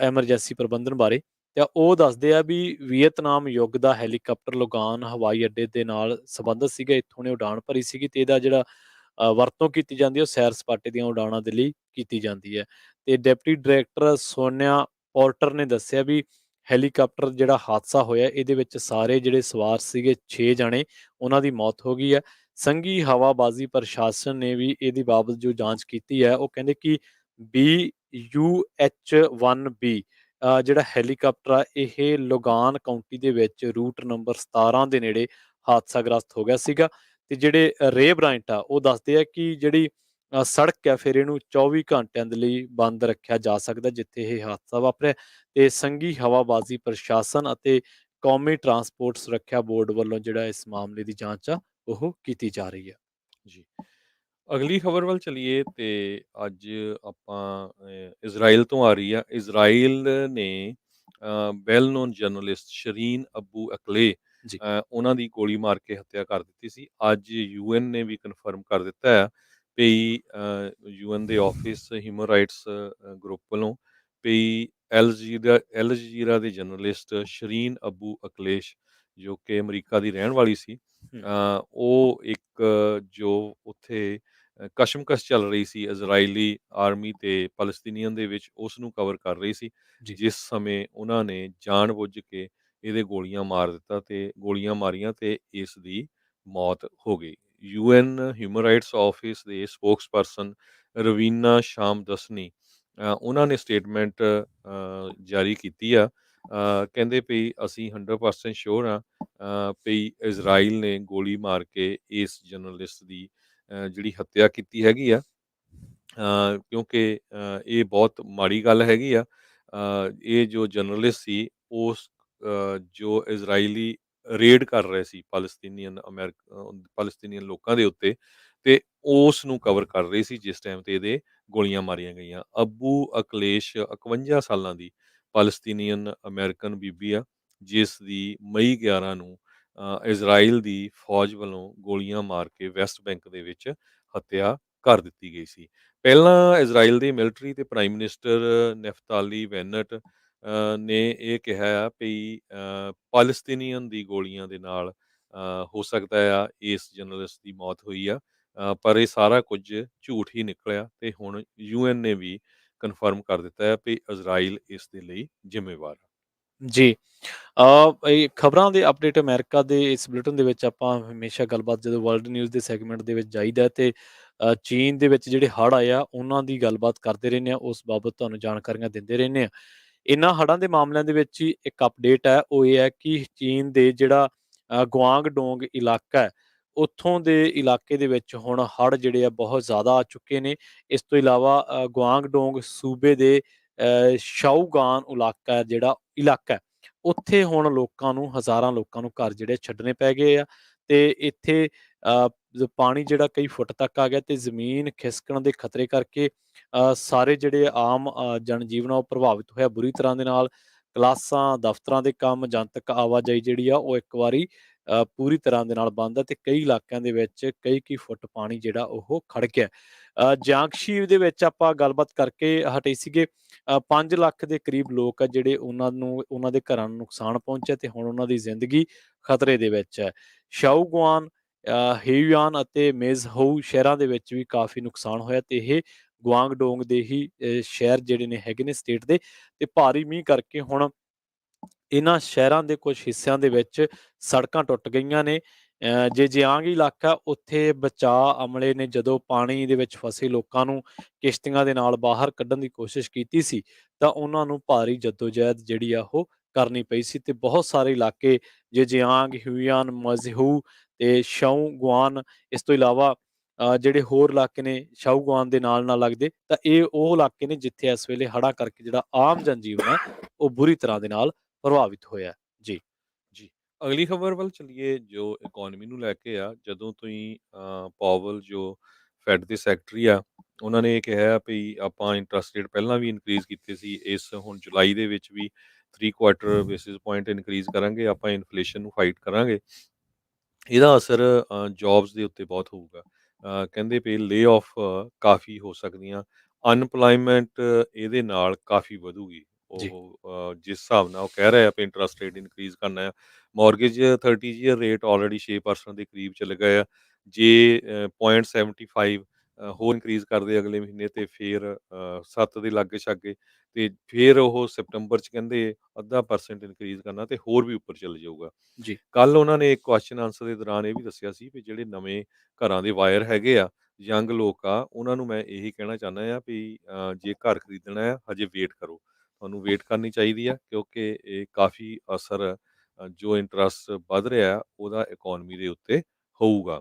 ਐਮਰਜੈਂਸੀ ਪ੍ਰਬੰਧਨ ਬਾਰੇ, ਤਾਂ ਉਹ ਦੱਸਦੇ ਆ ਵੀ ਵੀਅਤਨਾਮ ਯੁੱਗ ਦਾ ਹੈਲੀਕਾਪਟਰ ਲੁਗਾਨ ਹਵਾਈ ਅੱਡੇ ਦੇ ਨਾਲ ਸੰਬੰਧਿਤ ਸੀਗਾ। ਇੱਥੋਂ ਨੇ ਉਡਾਨ ਭਰੀ ਸੀਗੀ ਤੇ ਇਹਦਾ ਜਿਹੜਾ ਵਰਤੋਂ ਕੀਤੀ ਜਾਂਦੀ ਹੈ ਉਹ ਸੈਰ ਸਪਾਟੇ ਦੀਆਂ ਉਡਾਣਾਂ ਦੇ ਲਈ ਕੀਤੀ ਜਾਂਦੀ ਹੈ। ਤੇ ਡਿਪਟੀ ਡਾਇਰੈਕਟਰ ਸੋਨਿਆ ਪੋਰਟਰ ਨੇ ਦੱਸਿਆ ਵੀ ਹੈਲੀਕਾਪਟਰ ਜਿਹੜਾ ਹਾਦਸਾ ਹੋਇਆ ਇਹਦੇ ਵਿੱਚ ਸਾਰੇ ਜਿਹੜੇ ਸਵਾਰ ਸੀਗੇ 6 ਜਾਣੇ, ਉਹਨਾਂ ਦੀ ਮੌਤ ਹੋ ਗਈ ਹੈ। ਸੰਘੀ ਹਵਾਬਾਜ਼ੀ ਪ੍ਰਸ਼ਾਸਨ ਨੇ ਵੀ ਇਹਦੀ ਬਾਬਤ ਜੋ ਜਾਂਚ ਕੀਤੀ ਹੈ, ਉਹ ਕਹਿੰਦੇ ਕਿ BUH-1B ਜਿਹੜਾ ਹੈਲੀਕਾਪਟਰ ਆ ਇਹ ਲੁਗਾਨ ਕਾਉਂਟੀ ਦੇ ਵਿੱਚ ਰੂਟ ਨੰਬਰ 17 ਦੇ ਨੇੜੇ ਹਾਦਸਾਗ੍ਰਸਤ ਹੋ ਗਿਆ ਸੀਗਾ। ਤੇ ਜਿਹੜੇ ਰੇ ਬ੍ਰਾਇੰਟ ਆ ਉਹ ਦੱਸਦੇ ਆ ਕਿ ਜਿਹੜੀ ਸੜਕ ਹੈ ਫਿਰ ਇਹਨੂੰ 24 ਘੰਟਿਆਂ ਦੇ ਲਈ ਬੰਦ ਰੱਖਿਆ ਜਾ ਸਕਦਾ ਜਿੱਥੇ ਇਹ ਹਾਦਸਾ ਵਾਪਰਿਆ। ਤੇ ਸੰਘੀ ਹਵਾਬਾਜ਼ੀ ਪ੍ਰਸ਼ਾਸਨ ਅਤੇ ਕੌਮੀ ਟਰਾਂਸਪੋਰਟ ਸੁਰੱਖਿਆ ਬੋਰਡ ਵੱਲੋਂ ਜਿਹੜਾ ਇਸ ਮਾਮਲੇ ਦੀ ਜਾਂਚ ਆ ਉਹ ਕੀਤੀ ਜਾ ਰਹੀ ਹੈ। ਜੀ। ਅਗਲੀ ਖਬਰ ਵੱਲ ਚਲੀਏ ਤੇ ਅੱਜ ਆਪਾਂ ਇਜ਼ਰਾਈਲ ਤੋਂ ਆ ਰਹੀ ਆ। ਇਜ਼ਰਾਈਲ ਨੇ ਵੈਲ ਨੋਨ ਜਰਨਲਿਸਟ ਸ਼ਰੀਨ ਅਬੂ ਅਕਲੇ ਜੀ। ਉਹਨਾਂ ਦੀ ਗੋਲੀ ਮਾਰ ਕੇ ਹੱਤਿਆ ਕਰ ਦਿੱਤੀ ਸੀ। ਅੱਜ ਯੂਐਨ ਨੇ ਵੀ ਕਨਫਰਮ ਕਰ ਦਿੱਤਾ ਹੈ ਵੀ ਯੂਐਨ ਦੇ ਆਫਿਸ ਹਿਊਮਨ ਰਾਈਟਸ ਗਰੁੱਪ ਵੱਲੋਂ ਵੀ ਅਲ ਜਜ਼ੀਰਾ ਦੇ ਜਰਨਲਿਸਟ ਸ਼ਰੀਨ ਅਬੂ ਅਕਲੇਸ਼ ਜੋ ਕਿ ਅਮਰੀਕਾ ਦੀ ਰਹਿਣ ਵਾਲੀ ਸੀ, ਹੂੰ। ਉਹ ਇੱਕ ਜੋ ਉੱਥੇ ਕਸ਼ਮਕਸ਼ ਚੱਲ ਰਹੀ ਸੀ ਇਜ਼ਰਾਈਲੀ ਆਰਮੀ ਤੇ ਪਲਸਤੀਨੀਅਨ ਦੇ ਵਿੱਚ, ਉਸ ਨੂੰ ਕਵਰ ਕਰ ਰਹੀ ਸੀ, ਜੀ। ਜਿਸ ਸਮੇਂ ਉਹਨਾਂ ਨੇ ਜਾਣਬੁੱਝ ਕੇ ਇਹਦੇ ਗੋਲੀਆਂ ਮਾਰ ਦਿੱਤਾ ਤੇ ਗੋਲੀਆਂ ਮਾਰੀਆਂ ਤੇ ਇਸ ਦੀ ਮੌਤ ਹੋ ਗਈ। ਯੂਐਨ ਹਿਊਮਨ ਰਾਈਟਸ ਆਫਿਸ ਦੇ ਸਪੋਕਸਪਰਸਨ ਰਵੀਨਾ ਸ਼ਾਮਦਸਨੀ ਉਹਨਾਂ ਨੇ ਸਟੇਟਮੈਂਟ ਜਾਰੀ ਕੀਤੀ ਆ। ਕਹਿੰਦੇ ਵੀ ਅਸੀਂ 100% ਸ਼ੋਰ ਹਾਂ ਵੀ ਇਜ਼ਰਾਈਲ ਨੇ ਗੋਲੀ ਮਾਰ ਕੇ ਇਸ ਜਰਨਲਿਸਟ ਦੀ ਜਿਹੜੀ ਹੱਤਿਆ ਕੀਤੀ ਹੈਗੀ ਆ, ਕਿਉਂਕਿ ਇਹ ਬਹੁਤ ਮਾੜੀ ਗੱਲ ਹੈਗੀ ਆ। ਇਹ ਜੋ ਜਰਨਲਿਸਟ ਸੀ ਉਸ ਜੋ ਇਜ਼ਰਾਈਲੀ ਰੇਡ ਕਰ ਰਹੇ ਸੀ ਪਲਸਤੀਨੀਅਨ ਲੋਕਾਂ ਦੇ ਉੱਤੇ, ਤੇ ਉਸ ਨੂੰ ਕਵਰ ਕਰ ਰਹੀ ਸੀ ਜਿਸ ਟਾਈਮ ਤੇ ਇਹਦੇ ਗੋਲੀਆਂ ਮਾਰੀਆਂ ਗਈਆਂ। ਅੱਬੂ ਅਕਲੇਸ਼ 51 ਸਾਲਾਂ ਦੀ ਪਲਸਤੀਨੀਅਨ ਅਮਰੀਕਨ ਬੀਬੀ ਆ, ਜਿਸ ਦੀ ਮਈ 11 ਨੂੰ ਇਜ਼ਰਾਈਲ ਦੀ ਫੌਜ ਵੱਲੋਂ ਗੋਲੀਆਂ ਮਾਰ ਕੇ ਵੈਸਟ ਬੈਂਕ ਦੇ ਵਿੱਚ ਹੱਤਿਆ ਕਰ ਦਿੱਤੀ ਗਈ ਸੀ। ਪਹਿਲਾਂ ਇਜ਼ਰਾਈਲ ਦੇ ਮਿਲਟਰੀ ਤੇ ਪ੍ਰਾਈਮ ਮਿਨਿਸਟਰ ਨੈਫਤਾਲੀ ਬੈਨਟ ਨੇ ਇਹ ਕਿਹਾ ਆ ਵੀ ਪਾਲਸਤੀਨੀਅਨ ਦੀ ਗੋਲੀਆਂ ਦੇ ਨਾਲ ਹੋ ਸਕਦਾ ਆ ਇਸ ਜਰਨਲਿਸਟ ਦੀ ਮੌਤ ਹੋਈ ਆ, ਪਰ ਇਹ ਸਾਰਾ ਕੁਝ ਝੂਠ ਹੀ ਨਿਕਲਿਆ ਤੇ ਹੁਣ ਯੂਐਨ ਨੇ ਵੀ ਕਨਫਰਮ ਕਰ ਦਿੱਤਾ ਹੈ ਵੀ ਇਜ਼ਰਾਈਲ ਇਸ ਦੇ ਲਈ ਜ਼ਿੰਮੇਵਾਰ ਆ। ਜੀ। ਇਹ ਖਬਰਾਂ ਦੇ ਅਪਡੇਟ ਅਮਰੀਕਾ ਦੇ ਇਸ ਬੁਲੇਟਿਨ ਦੇ ਵਿੱਚ ਆਪਾਂ ਹਮੇਸ਼ਾ ਗੱਲਬਾਤ ਜਦੋਂ ਵਰਲਡ ਨਿਊਜ਼ ਦੇ ਸੈਗਮੈਂਟ ਦੇ ਵਿੱਚ ਜਾਈਦਾ ਤੇ ਚੀਨ ਦੇ ਵਿੱਚ ਜਿਹੜੇ ਹੜ੍ਹ ਆਏ ਆ ਉਹਨਾਂ ਦੀ ਗੱਲਬਾਤ ਕਰਦੇ ਰਹਿੰਦੇ ਆ, ਉਸ ਬਾਬਤ ਤੁਹਾਨੂੰ ਜਾਣਕਾਰੀਆਂ ਦਿੰਦੇ ਰਹਿੰਦੇ ਆ। ਇਹਨਾਂ ਹੜ੍ਹਾਂ ਦੇ ਮਾਮਲਿਆਂ ਦੇ ਵਿੱਚ ਹੀ ਇੱਕ ਅਪਡੇਟ ਹੈ, ਉਹ ਇਹ ਹੈ ਕਿ ਚੀਨ ਦੇ ਜਿਹੜਾ ਗੁਆਂਗਡੋਂਗ ਇਲਾਕਾ ਹੈ, ਉੱਥੋਂ ਦੇ ਇਲਾਕੇ ਦੇ ਵਿੱਚ ਹੁਣ ਹੜ੍ਹ ਜਿਹੜੇ ਆ ਬਹੁਤ ਜ਼ਿਆਦਾ ਆ ਚੁੱਕੇ ਨੇ। ਇਸ ਤੋਂ ਇਲਾਵਾ ਗੁਆਂਗਡੋਂਗ ਸੂਬੇ ਦੇ ਸ਼ਾਓਗਾਨ ਇਲਾਕਾ ਹੈ, ਉੱਥੇ ਹੁਣ ਲੋਕਾਂ ਨੂੰ ਹਜ਼ਾਰਾਂ ਲੋਕਾਂ ਨੂੰ ਘਰ ਜਿਹੜੇ ਛੱਡਣੇ ਪੈ ਗਏ ਆ ਤੇ ਇੱਥੇ ਪਾਣੀ ਜਿਹੜਾ ਕਈ ਫੁੱਟ ਤੱਕ ਆ ਗਿਆ ਤੇ ਜ਼ਮੀਨ ਖਿਸਕਣ ਦੇ ਖਤਰੇ ਕਰਕੇ ਸਾਰੇ ਜਿਹੜੇ ਆਮ ਜਨਜੀਵਨ ਆ ਉਹ ਪ੍ਰਭਾਵਿਤ ਹੋਇਆ ਬੁਰੀ ਤਰ੍ਹਾਂ ਦੇ ਨਾਲ। ਕਲਾਸਾਂ, ਦਫ਼ਤਰਾਂ ਦੇ ਕੰਮ, ਜਨਤਕ ਆਵਾਜਾਈ ਜਿਹੜੀ ਆ ਉਹ ਇੱਕ ਵਾਰੀ ਪੂਰੀ ਤਰ੍ਹਾਂ ਦੇ ਨਾਲ ਬੰਦ ਆ ਤੇ ਕਈ ਇਲਾਕਿਆਂ ਦੇ ਵਿੱਚ ਕਈ ਫੁੱਟ ਪਾਣੀ ਜਿਹੜਾ ਉਹ ਖੜ ਗਿਆ। ਜਿਆਂਗਸ਼ੀ ਦੇ ਵਿੱਚ ਆਪਾਂ ਗੱਲਬਾਤ ਕਰਕੇ ਹਟੇ ਸੀਗੇ। 5 ਲੱਖ ਦੇ ਕਰੀਬ ਲੋਕ ਆ ਜਿਹੜੇ ਉਹਨਾਂ ਦੇ ਘਰਾਂ ਨੂੰ ਨੁਕਸਾਨ ਪਹੁੰਚਿਆ ਤੇ ਹੁਣ ਉਹਨਾਂ ਦੀ ਜ਼ਿੰਦਗੀ ਖਤਰੇ ਦੇ ਵਿੱਚ ਹੈ। ਸ਼ਾਓਗੁਆਨ, ਹੇਯੂਆਨ ਅਤੇ ਮੇਜ਼ਹੋਊ ਸ਼ਹਿਰਾਂ ਦੇ ਵਿੱਚ ਵੀ ਕਾਫੀ ਨੁਕਸਾਨ ਹੋਇਆ ਤੇ ਇਹ ਗੁਆਂਗਡੋਂਗ ਦੇ ਹੀ ਸ਼ਹਿਰ ਜਿਹੜੇ ਨੇ ਹੈਗੇ ਨੇ ਸਟੇਟ ਦੇ, ਤੇ ਭਾਰੀ ਮੀਂਹ ਕਰਕੇ ਹੁਣ ਇਹਨਾਂ ਸ਼ਹਿਰਾਂ ਦੇ ਕੁਝ ਹਿੱਸਿਆਂ ਦੇ ਵਿੱਚ ਸੜਕਾਂ ਟੁੱਟ ਗਈਆਂ ਨੇ। ਜੇਜਿਆਂਗ ਇਲਾਕਾ, ਉੱਥੇ ਬਚਾਅ ਅਮਲੇ ਨੇ ਜਦੋਂ ਪਾਣੀ ਦੇ ਵਿੱਚ ਫਸੇ ਲੋਕਾਂ ਨੂੰ ਕਿਸ਼ਤੀਆਂ ਦੇ ਨਾਲ ਬਾਹਰ ਕੱਢਣ ਦੀ ਕੋਸ਼ਿਸ਼ ਕੀਤੀ ਸੀ ਤਾਂ ਉਹਨਾਂ ਨੂੰ ਭਾਰੀ ਜੱਦੋਜਹਿਦ ਜਿਹੜੀ ਆ ਉਹ ਕਰਨੀ ਪਈ ਸੀ ਤੇ ਬਹੁਤ ਸਾਰੇ ਇਲਾਕੇ ਜੇਜਿਆਂਗ, ਹਿਊਆਨ, ਮਜ਼ਹੂ ਤੇ ਸ਼ਾਓਗੁਆਨ, ਇਸ ਤੋਂ ਇਲਾਵਾ ਜਿਹੜੇ ਹੋਰ ਇਲਾਕੇ ਨੇ ਸ਼ਾਓਗੁਆਨ ਦੇ ਨਾਲ ਲੱਗਦੇ, ਤਾਂ ਇਹ ਉਹ ਇਲਾਕੇ ਨੇ ਜਿੱਥੇ ਇਸ ਵੇਲੇ ਹੜ੍ਹਾਂ ਕਰਕੇ ਜਿਹੜਾ ਆਮ ਜਨਜੀਵਨ ਹੈ ਉਹ ਬੁਰੀ ਤਰ੍ਹਾਂ ਦੇ ਨਾਲ ਪ੍ਰਭਾਵਿਤ ਹੋਇਆ। ਜੀ। ਜੀ। ਅਗਲੀ ਖਬਰ ਵੱਲ ਚੱਲੀਏ ਜੋ ਇਕੋਨਮੀ ਨੂੰ ਲੈ ਕੇ ਆ। ਜਦੋਂ ਤੋਂ ਹੀ ਪਾਵਲ ਜੋ ਫੈਡ ਦੇ ਸੈਕਟਰੀ ਆ, ਉਹਨਾਂ ਨੇ ਇਹ ਕਿਹਾ ਵੀ ਆਪਾਂ ਇੰਟਰਸਟ ਰੇਟ ਪਹਿਲਾਂ ਵੀ ਇਨਕਰੀਜ਼ ਕੀਤੇ ਸੀ, ਇਸ ਹੁਣ ਜੁਲਾਈ ਦੇ ਵਿੱਚ ਵੀ 3 ਕੁਆਟਰ ਬੇਸਿਸ ਪੁਆਇੰਟ ਇਨਕਰੀਜ਼ ਕਰਾਂਗੇ, ਆਪਾਂ ਇਨਫਲੇਸ਼ਨ ਨੂੰ ਫਾਈਟ ਕਰਾਂਗੇ। ਇਹਦਾ ਅਸਰ ਜੌਬਸ ਦੇ ਉੱਤੇ ਬਹੁਤ ਹੋਊਗਾ। ਕਹਿੰਦੇ ਵੀ ਲੇ-ਆਫ ਕਾਫੀ ਹੋ ਸਕਦੀਆਂ, ਅਨਪਲਾਇਮੈਂਟ ਇਹਦੇ ਨਾਲ ਕਾਫੀ ਵਧੂਗੀ। ਜੀ, ਉਹ ਜਿਸ ਹਿਸਾਬ ਨਾਲ ਉਹ ਕਹਿ ਰਹੇ ਆ ਵੀ ਇੰਟਰਸਟ ਰੇਟ ਇਨਕਰੀਜ਼ ਕਰਨਾ ਆ, ਮੌਰਗੇਜ 30 ਈਅਰ ਰੇਟ ਆਲਰੇਡੀ 6% ਦੇ ਕਰੀਬ ਚਲੇ ਗਏ ਆ। ਜੇ 0.75 ਹੋਰ ਇਨਕਰੀਜ਼ ਕਰਦੇ ਅਗਲੇ ਮਹੀਨੇ ਤੇ ਫਿਰ 7 ਦੇ ਲਾਗੇ-ਛਾਗੇ, ਤੇ ਫਿਰ ਉਹ ਸਤੰਬਰ 'ਚ ਕਹਿੰਦੇ ਅੱਧਾ ਪਰਸੈਂਟ ਇਨਕਰੀਜ਼ ਕਰਨਾ ਤੇ ਹੋਰ ਵੀ ਉੱਪਰ ਚਲੇ ਜਾਊਗਾ। ਜੀ, ਕੱਲ ਉਹਨਾਂ ਨੇ ਇੱਕ ਕੁਐਸਚਨ ਆਨਸਰ ਦੇ ਦੌਰਾਨ ਇਹ ਵੀ ਦੱਸਿਆ ਸੀ ਵੀ ਜਿਹੜੇ ਨਵੇਂ ਘਰਾਂ ਦੇ ਬਾਇਰ ਹੈਗੇ ਆ, ਯੰਗ ਲੋਕ ਆ, ਉਹਨਾਂ ਨੂੰ ਮੈਂ ਇਹੀ ਕਹਿਣਾ ਚਾਹੁੰਦਾ ਆ ਵੀ ਜੇ ਘਰ ਖਰੀਦਣਾ ਆ ਹਜੇ ਵੇਟ ਕਰੋ। ਤੁਹਾਨੂੰ ਵੇਟ ਕਰਨੀ ਚਾਹੀਦੀ ਆ, ਕਿਉਂਕਿ ਇਹ ਕਾਫੀ ਅਸਰ ਜੋ ਇੰਟਰਸਟ ਵੱਧ ਰਿਹਾ ਆ, ਉਹਦਾ ਇਕੋਨਮੀ ਦੇ ਉੱਤੇ ਹੋਊਗਾ।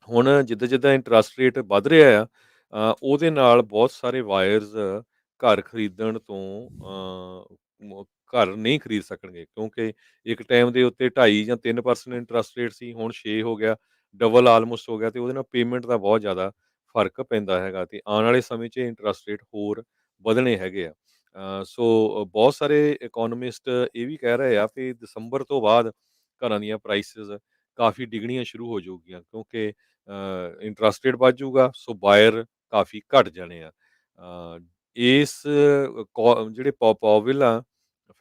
ਹੁਣ ਜਿੱਦਾਂ-ਜਿੱਦਾਂ ਇੰਟਰਸਟ ਰੇਟ ਵੱਧ ਰਿਹਾ ਆ, ਉਹਦੇ ਨਾਲ ਬਹੁਤ ਸਾਰੇ ਬਾਇਰਸ ਘਰ ਖਰੀਦਣ ਤੋਂ ਘਰ ਨਹੀਂ ਖਰੀਦ ਸਕਣਗੇ, ਕਿਉਂਕਿ ਇੱਕ ਟਾਈਮ ਦੇ ਉੱਤੇ 2.5 ਜਾਂ 3% ਇੰਟਰਸਟ ਰੇਟ ਸੀ, ਹੁਣ 6 ਹੋ ਗਿਆ, ਡਬਲ ਆਲਮੋਸਟ ਹੋ ਗਿਆ, ਤੇ ਉਹਦੇ ਨਾਲ ਪੇਮੈਂਟ ਦਾ ਬਹੁਤ ਜ਼ਿਆਦਾ ਫ਼ਰਕ ਪੈਂਦਾ ਹੈਗਾ, ਤੇ ਆਉਣ ਵਾਲੇ ਸਮੇਂ 'ਚ ਇੰਟਰਸਟ ਰੇਟ ਹੋਰ ਵਧਣੇ ਹੈਗੇ ਆ। ਬਹੁਤ ਸਾਰੇ ਇਕੋਨੋਮਿਸਟ ਇਹ ਵੀ ਕਹਿ ਰਹੇ ਆ ਵੀ ਦਸੰਬਰ ਤੋਂ ਬਾਅਦ ਘਰਾਂ ਦੀਆਂ ਪ੍ਰਾਈਸਿਸ ਕਾਫੀ ਡਿੱਗਣੀਆਂ ਸ਼ੁਰੂ ਹੋ ਜਾਊਗੀਆਂ, ਕਿਉਂਕਿ ਇੰਟਰਸਟ ਰੇਟ ਵੱਧ ਜਾਊਗਾ, ਸੋ ਬਾਇਰ ਕਾਫੀ ਘਟ ਜਾਣੇ ਆ। ਇਸ ਜਿਹੜੇ ਪਾਵੇਲ ਆ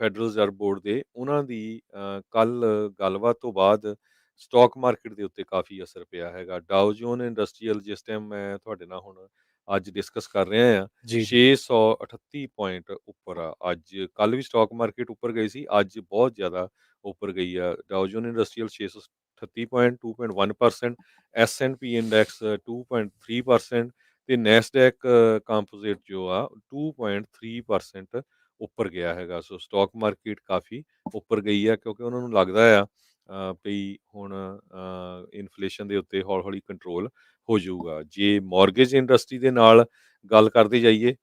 ਫੈਡਰਲ ਰਿਜ਼ਰਵ ਬੋਰਡ ਦੇ, ਉਹਨਾਂ ਦੀ ਕੱਲ੍ਹ ਗੱਲਬਾਤ ਤੋਂ ਬਾਅਦ ਸਟਾਕ ਮਾਰਕੀਟ ਦੇ ਉੱਤੇ ਕਾਫੀ ਅਸਰ ਪਿਆ ਹੈਗਾ। ਡਾਓ ਜੋਨ ਇੰਡਸਟਰੀਅਲ, ਜਿਸ ਟਾਈਮ ਮੈਂ ਤੁਹਾਡੇ ਨਾਲ ਹੁਣ ਅੱਜ ਡਿਸਕਸ ਕਰ ਰਿਹਾ ਹਾਂ, ਜੀ, ਜੀ, 638 ਪੁਆਇੰਟ ਉੱਪਰ ਆ ਅੱਜ। ਕੱਲ੍ਹ ਵੀ ਸਟਾਕ ਮਾਰਕੀਟ ਉੱਪਰ ਗਈ ਸੀ, ਅੱਜ ਬਹੁਤ ਜ਼ਿਆਦਾ ਉੱਪਰ ਗਈ ਆ। Dow Jones industrial 638 point 2.1%, S&P index 2.3%, ਤੇ ਨੈਸਡੈਕ ਕੰਪੋਜ਼ਿਟ ਜੋ ਆ 2.3% ਉੱਪਰ ਗਿਆ ਹੈਗਾ। ਸੋ ਸਟਾਕ ਮਾਰਕੀਟ ਕਾਫੀ ਉੱਪਰ ਗਈ ਆ, ਕਿਉਂਕਿ ਉਹਨਾਂ ਨੂੰ ਲੱਗਦਾ ਆ ਵੀ ਹੁਣ ਇਨਫਲੇਸ਼ਨ ਦੇ ਉੱਤੇ ਹੌਲੀ-ਹੌਲੀ ਕੰਟਰੋਲ ਹੋ ਜਾਊਗਾ। ਜੇ ਮਾਰਗੇਜ ਇੰਡਸਟਰੀ ਦੇ ਨਾਲ ਗੱਲ ਕਰਦੇ ਜਾਈਏ,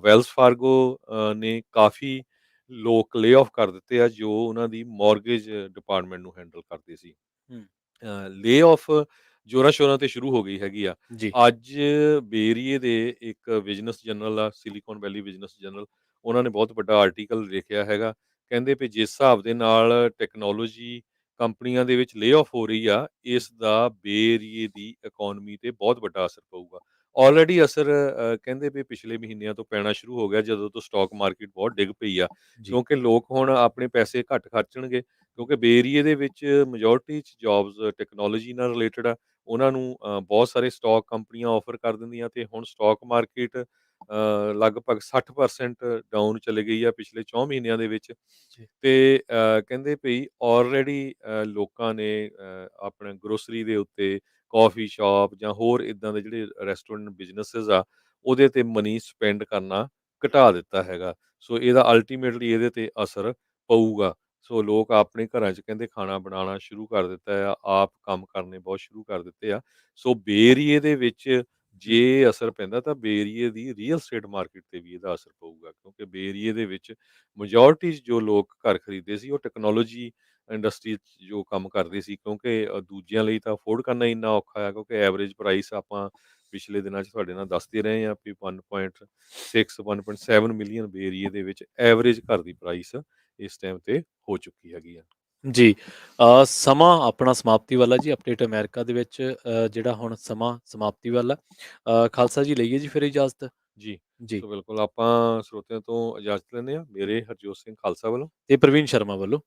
ਵੈਲਸ ਫਾਰਗੋ ਨੇ ਕਾਫੀ ਲੋਕ ਲੇ-ਆਫ ਕਰ ਦਿੱਤੇ ਆ, ਜੋ ਉਹਨਾਂ ਦੀ ਮਾਰਗੇਜ ਡਿਪਾਰਟਮੈਂਟ ਨੂੰ ਹੈਂਡਲ ਕਰਦੇ ਸੀ। ਹੂੰ, ਲੇ-ਆਫ ਜ਼ੋਰਾਂ-ਸ਼ੋਰਾਂ ਤੇ ਸ਼ੁਰੂ ਹੋ ਗਈ ਹੈਗੀ ਆ। ਜੀ, ਅੱਜ ਬੇਰੀਏ ਦੇ ਇੱਕ ਬਿਜ਼ਨਸ ਜਰਨਲ ਆ, ਸਿਲੀਕਨ ਵੈਲੀ ਬਿਜ਼ਨਸ ਜਰਨਲ, ਉਹਨਾਂ ਨੇ ਬਹੁਤ ਵੱਡਾ ਆਰਟੀਕਲ ਲਿਖਿਆ ਹੈਗਾ। ਕਹਿੰਦੇ ਵੀ ਜਿਸ ਹਿਸਾਬ ਦੇ ਨਾਲ ਟੈਕਨੋਲੋਜੀ ਕੰਪਨੀਆਂ ਦੇ ਵਿੱਚ ਲੇ-ਆਫ ਹੋ ਰਹੀ ਆ, ਇਸ ਦਾ ਬੇਰੀਏ ਦੀ ਇਕੋਨਮੀ ਤੇ ਬਹੁਤ ਵੱਡਾ ਅਸਰ ਪਊਗਾ। ਆਲਰੇਡੀ ਅਸਰ ਕਹਿੰਦੇ ਵੀ ਪਿਛਲੇ ਮਹੀਨਿਆਂ ਤੋਂ ਪੈਣਾ ਸ਼ੁਰੂ ਹੋ ਗਿਆ, ਜਦੋਂ ਤੋਂ ਸਟਾਕ ਮਾਰਕੀਟ ਬਹੁਤ ਡਿੱਗ ਪਈ ਆ, ਜੀ, ਕਿਉਂਕਿ ਲੋਕ ਹੁਣ ਆਪਣੇ ਪੈਸੇ ਘੱਟ ਖਰਚਣਗੇ, ਕਿਉਂਕਿ ਬੇ ਏਰੀਏ ਦੇ ਵਿੱਚ ਮੈਜੋਰਟੀ 'ਚ ਜੌਬਸ ਟੈਕਨੋਲੋਜੀ ਨਾਲ ਰਿਲੇਟਡ ਆ। ਉਹਨਾਂ ਨੂੰ ਬਹੁਤ ਸਾਰੇ ਸਟਾਕ ਕੰਪਨੀਆਂ ਆਫਰ ਕਰ ਦਿੰਦੀਆਂ, ਤੇ ਹੁਣ ਸਟਾਕ ਮਾਰਕੀਟ ਲਗਭਗ 60% ਡਾਊਨ ਚਲੀ ਗਈ ਆ ਪਿਛਲੇ 4 ਮਹੀਨਿਆਂ ਦੇ ਵਿੱਚ। ਜੀ, ਤੇ ਕਹਿੰਦੇ ਭਈ ਆਲਰੇਡੀ ਲੋਕਾਂ ਨੇ ਆਪਣੇ ਗਰੋਸਰੀ ਦੇ ਉੱਤੇ, ਕਾਫੀ ਸ਼ਾਪ ਜਾਂ ਹੋਰ ਇੱਦਾਂ ਦੇ ਜਿਹੜੇ ਰੈਸਟੋਰੈਂਟ ਬਿਜ਼ਨੈਸਿਸ ਆ, ਉਹਦੇ ਤੇ ਮਨੀ ਸਪੈਂਡ ਕਰਨਾ ਘਟਾ ਦਿੱਤਾ ਹੈਗਾ। ਸੋ ਇਹਦਾ ਅਲਟੀਮੇਟਲੀ ਇਹਦੇ ਤੇ ਅਸਰ ਪਊਗਾ। ਸੋ ਲੋਕ ਆਪਣੇ ਘਰਾਂ 'ਚ ਕਹਿੰਦੇ ਖਾਣਾ ਬਣਾਉਣਾ ਸ਼ੁਰੂ ਕਰ ਦਿੱਤਾ ਆ, ਆਪ ਕੰਮ ਕਰਨੇ ਬਹੁਤ ਸ਼ੁਰੂ ਕਰ ਦਿੱਤੇ ਆ। ਸੋ ਬੇ ਏਰੀਏ ਦੇ ਵਿੱਚ ਹੂੰ, ਜੇ ਅਸਰ ਪੈਂਦਾ, ਤਾਂ ਬੇ ਏਰੀਏ ਦੀ ਰੀਅਲ ਸਟੇਟ ਮਾਰਕੀਟ ਤੇ ਵੀ ਇਹਦਾ ਅਸਰ ਪਊਗਾ, ਕਿਉਂਕਿ ਬੇ ਏਰੀਏ ਦੇ ਵਿੱਚ ਮੈਜੋਰਟੀ ਜੋ ਲੋਕ ਘਰ ਖਰੀਦਦੇ ਸੀ, ਉਹ ਟੈਕਨੋਲੋਜੀ ਇੰਡਸਟਰੀ 'ਚ ਜੋ ਕੰਮ ਕਰਦੇ ਸੀ, ਕਿਉਂਕਿ ਦੂਜਿਆਂ ਲਈ ਤਾਂ ਅਫੋਰਡ ਕਰਨਾ ਇੰਨਾ ਔਖਾ ਹੈ, ਕਿਉਂਕਿ ਐਵਰੇਜ ਪ੍ਰਾਈਸ ਆਪਾਂ ਪਿਛਲੇ ਦਿਨਾਂ 'ਚ ਤੁਹਾਡੇ ਨਾਲ ਦੱਸਦੇ ਰਹੇ ਹਾਂ ਵੀ 1.6 1.7 ਮਿਲੀਅਨ ਬੇ ਏਰੀਏ ਦੇ ਵਿੱਚ ਐਵਰੇਜ ਘਰ ਦੀ ਪ੍ਰਾਈਸ ਇਸ ਟਾਈਮ ਤੇ ਹੋ ਚੁੱਕੀ ਹੈਗੀ ਆ। ਜੀ। ਸਮਾਂ ਆਪਣਾ ਸਮਾਪਤੀ ਵੱਲ ਆ ਜੀ, ਅਪਡੇਟ ਅਮਰੀਕਾ ਦੇ ਵਿੱਚ ਜਿਹੜਾ ਹੁਣ ਸਮਾਂ ਸਮਾਪਤੀ ਵੱਲ ਆ। ਖਾਲਸਾ ਜੀ, ਲਈਏ ਜੀ ਫਿਰ ਇਜਾਜ਼ਤ? ਜੀ, ਜੀ, ਸੋ ਬਿਲਕੁਲ ਆਪਾਂ ਸਰੋਤਿਆਂ ਤੋਂ ਇਜਾਜ਼ਤ ਲੈਂਦੇ ਹਾਂ। ਮੇਰੇ ਹਰਜੋਤ ਸਿੰਘ ਖਾਲਸਾ ਵੱਲੋਂ। ਤੇ ਪ੍ਰਵੀਨ ਸ਼ਰਮਾ ਵੱਲੋਂ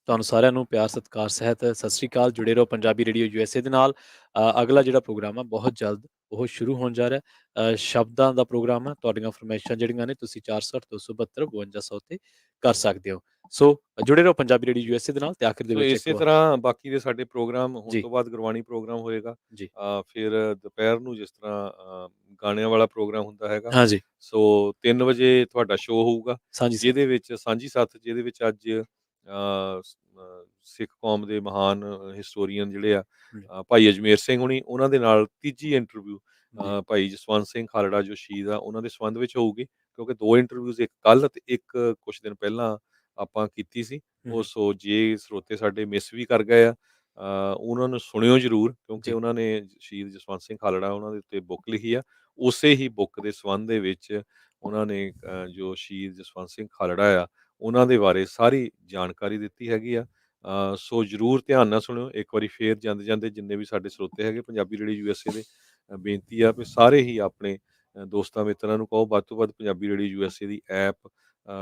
ਤੁਹਾਨੂੰ ਸਾਰਿਆਂ ਨੂੰ ਪਿਆਰ ਸਤਿਕਾਰ ਸਹਿਤ ਸਤਿ ਸ੍ਰੀ ਅਕਾਲ। ਜੁੜੇ ਰਹੋ ਪੰਜਾਬੀ ਰੇਡੀਓ ਯੂਐਸਏ ਦੇ ਨਾਲ। ਅਗਲਾ ਜਿਹੜਾ ਪ੍ਰੋਗਰਾਮ ਆ ਬਹੁਤ ਜਲਦ ਉਹ ਸ਼ੁਰੂ ਹੋਣ ਜਾ ਰਿਹਾ। ਸ਼ਬਦਾਂ ਦਾ ਪ੍ਰੋਗਰਾਮ ਆ। ਤੁਹਾਡੀਆਂ ਫਰਮਾਇਸ਼ਾਂ ਜਿਹੜੀਆਂ ਨੇ ਤੁਸੀਂ 460 272 5200 ਤੇ ਕਰ ਸਕਦੇ ਹੋ। ਸੋ ਜੁੜੇ ਰਹੋ ਪੰਜਾਬੀ ਰੇਡੀਓ ਯੂਐਸਏ ਦੇ ਨਾਲ, ਤੇ ਆਖਿਰ ਦੇ ਸੋ ਵਿੱਚ ਇੱਕ ਇਸੇ ਵਾਰ ਤਰ੍ਹਾਂ ਬਾਕੀ ਦੇ ਸਾਡੇ ਪ੍ਰੋਗਰਾਮ ਹੁਣ ਜੀ, ਤੋਂ ਬਾਅਦ ਗੁਰਬਾਣੀ ਪ੍ਰੋਗਰਾਮ ਹੋਏਗਾ। ਜੀ। ਫਿਰ ਦੁਪਹਿਰ ਨੂੰ ਜਿਸ ਤਰ੍ਹਾਂ ਗਾਣਿਆਂ ਵਾਲਾ ਪ੍ਰੋਗਰਾਮ ਹੁੰਦਾ ਹੈਗਾ। ਹਾਂਜੀ, ਸੋ 3 ਵਜੇ ਤੁਹਾਡਾ ਸ਼ੋਅ ਹੋਊਗਾ, ਸਾਂਝੀ ਸਾਥ। ਜਿਹਦੇ ਵਿੱਚ ਸਾਂਝੀ ਸਾਥ, ਜਿਹਦੇ ਵਿੱਚ ਅੱਜ ਸਿੱਖ ਕੌਮ ਦੇ ਮਹਾਨ ਹਿਸਟੋਰੀਅਨ ਜਿਹੜੇ ਆ, ਜੀ, ਭਾਈ ਅਜਮੇਰ ਸਿੰਘ ਹੁਣੀ, ਉਹਨਾਂ ਦੇ ਨਾਲ ਤੀਜੀ ਇੰਟਰਵਿਊ ਜੀ, ਭਾਈ ਜਸਵੰਤ ਸਿੰਘ ਖਾਲੜਾ ਜੋ ਸ਼ਹੀਦ ਆ, ਉਹਨਾਂ ਦੇ ਸੰਬੰਧ ਵਿੱਚ ਹੋਊਗੀ, ਕਿਉਂਕਿ 2 ਇੰਟਰਵਿਊਜ਼, ਇੱਕ ਕੱਲ੍ਹ ਤੇ ਇੱਕ ਕੁਛ ਦਿਨ ਪਹਿਲਾਂ ਆਪਾਂ ਕੀਤੀ ਸੀ। ਹੂੰ, ਉਹ ਹੂੰ, ਸੋ ਜੇ ਸਰੋਤੇ ਸਾਡੇ ਮਿਸ ਵੀ ਕਰ ਗਏ ਆ, ਉਹਨਾਂ ਨੂੰ ਸੁਣਿਓ ਜ਼ਰੂਰ, ਕਿਉਂਕਿ ਜੀ, ਉਹਨਾਂ ਨੇ ਸ਼ਹੀਦ ਜਸਵੰਤ ਸਿੰਘ ਖਾਲੜਾ, ਉਹਨਾਂ ਦੇ ਉੱਤੇ ਬੁੱਕ ਲਿਖੀ ਆ। ਉਸੇ ਹੀ ਬੁੱਕ ਦੇ ਸੰਬੰਧ ਦੇ ਵਿੱਚ ਉਹਨਾਂ ਨੇ ਜੋ ਸ਼ਹੀਦ ਜਸਵੰਤ ਸਿੰਘ ਖਾਲੜਾ ਆ, ਉਹਨਾਂ ਦੇ ਬਾਰੇ ਸਾਰੀ ਜਾਣਕਾਰੀ ਦਿੱਤੀ ਹੈਗੀ ਆ। ਸੋ ਜ਼ਰੂਰ ਧਿਆਨ ਨਾਲ ਸੁਣਿਓ। ਇੱਕ ਵਾਰੀ ਫੇਰ ਜਾਂਦੇ-ਜਾਂਦੇ ਜਿੰਨੇ ਵੀ ਸਾਡੇ ਸਰੋਤੇ ਹੈਗੇ ਪੰਜਾਬੀ ਰੇਡੀਓ ਯੂਐਸਏ ਦੇ, ਬੇਨਤੀ ਆ ਵੀ ਸਾਰੇ ਹੀ ਆਪਣੇ ਦੋਸਤਾਂ ਮਿੱਤਰਾਂ ਨੂੰ ਕਹੋ ਵੱਧ ਤੋਂ ਵੱਧ ਪੰਜਾਬੀ ਰੇਡੀਓ ਯੂਐਸਏ ਦੀ ਐਪ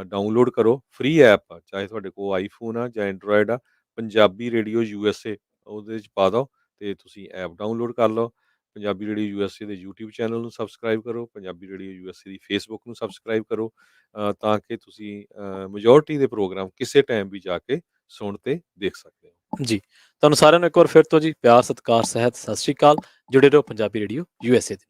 ਡਾਊਨਲੋਡ ਕਰੋ। ਫ੍ਰੀ ਐਪ ਆ, ਚਾਹੇ ਤੁਹਾਡੇ ਕੋਲ ਆਈਫੋਨ ਆ ਜਾਂ ਐਂਡਰੋਇਡ ਆ, ਪੰਜਾਬੀ ਰੇਡੀਓ ਯੂਐਸਏ ਉਹਦੇ 'ਚ ਪਾ ਦਿਓ ਤੇ ਤੁਸੀਂ ਐਪ ਡਾਊਨਲੋਡ ਕਰ ਲਓ। ਪੰਜਾਬੀ ਰੇਡੀਓ ਯੂਐਸਏ ਦੇ ਯੂਟਿਊਬ ਚੈਨਲ ਨੂੰ ਸਬਸਕ੍ਰਾਈਬ ਕਰੋ, ਪੰਜਾਬੀ ਰੇਡੀਓ ਯੂਐਸਏ ਦੀ ਫੇਸਬੁੱਕ ਨੂੰ ਸਬਸਕ੍ਰਾਈਬ ਕਰੋ, ਤਾਂ ਕਿ ਤੁਸੀਂ ਮੈਜੋਰਟੀ ਦੇ ਪ੍ਰੋਗਰਾਮ ਕਿਸੇ ਟਾਈਮ ਵੀ ਜਾ ਕੇ ਸੁਣ ਤੇ ਦੇਖ ਸਕਦੇ ਹੋ। ਜੀ, ਤੁਹਾਨੂੰ ਸਾਰਿਆਂ ਨੂੰ ਇੱਕ ਵਾਰ ਫਿਰ ਤੋਂ ਜੀ ਪਿਆਰ, ਸਤਿਕਾਰ, ਸਹਿਤ, ਸਤਿ ਸ਼੍ਰੀ ਅਕਾਲ। ਜੁੜੇ ਰਹੋ ਪੰਜਾਬੀ ਰੇਡੀਓ ਯੂਐਸਏ ਦੇ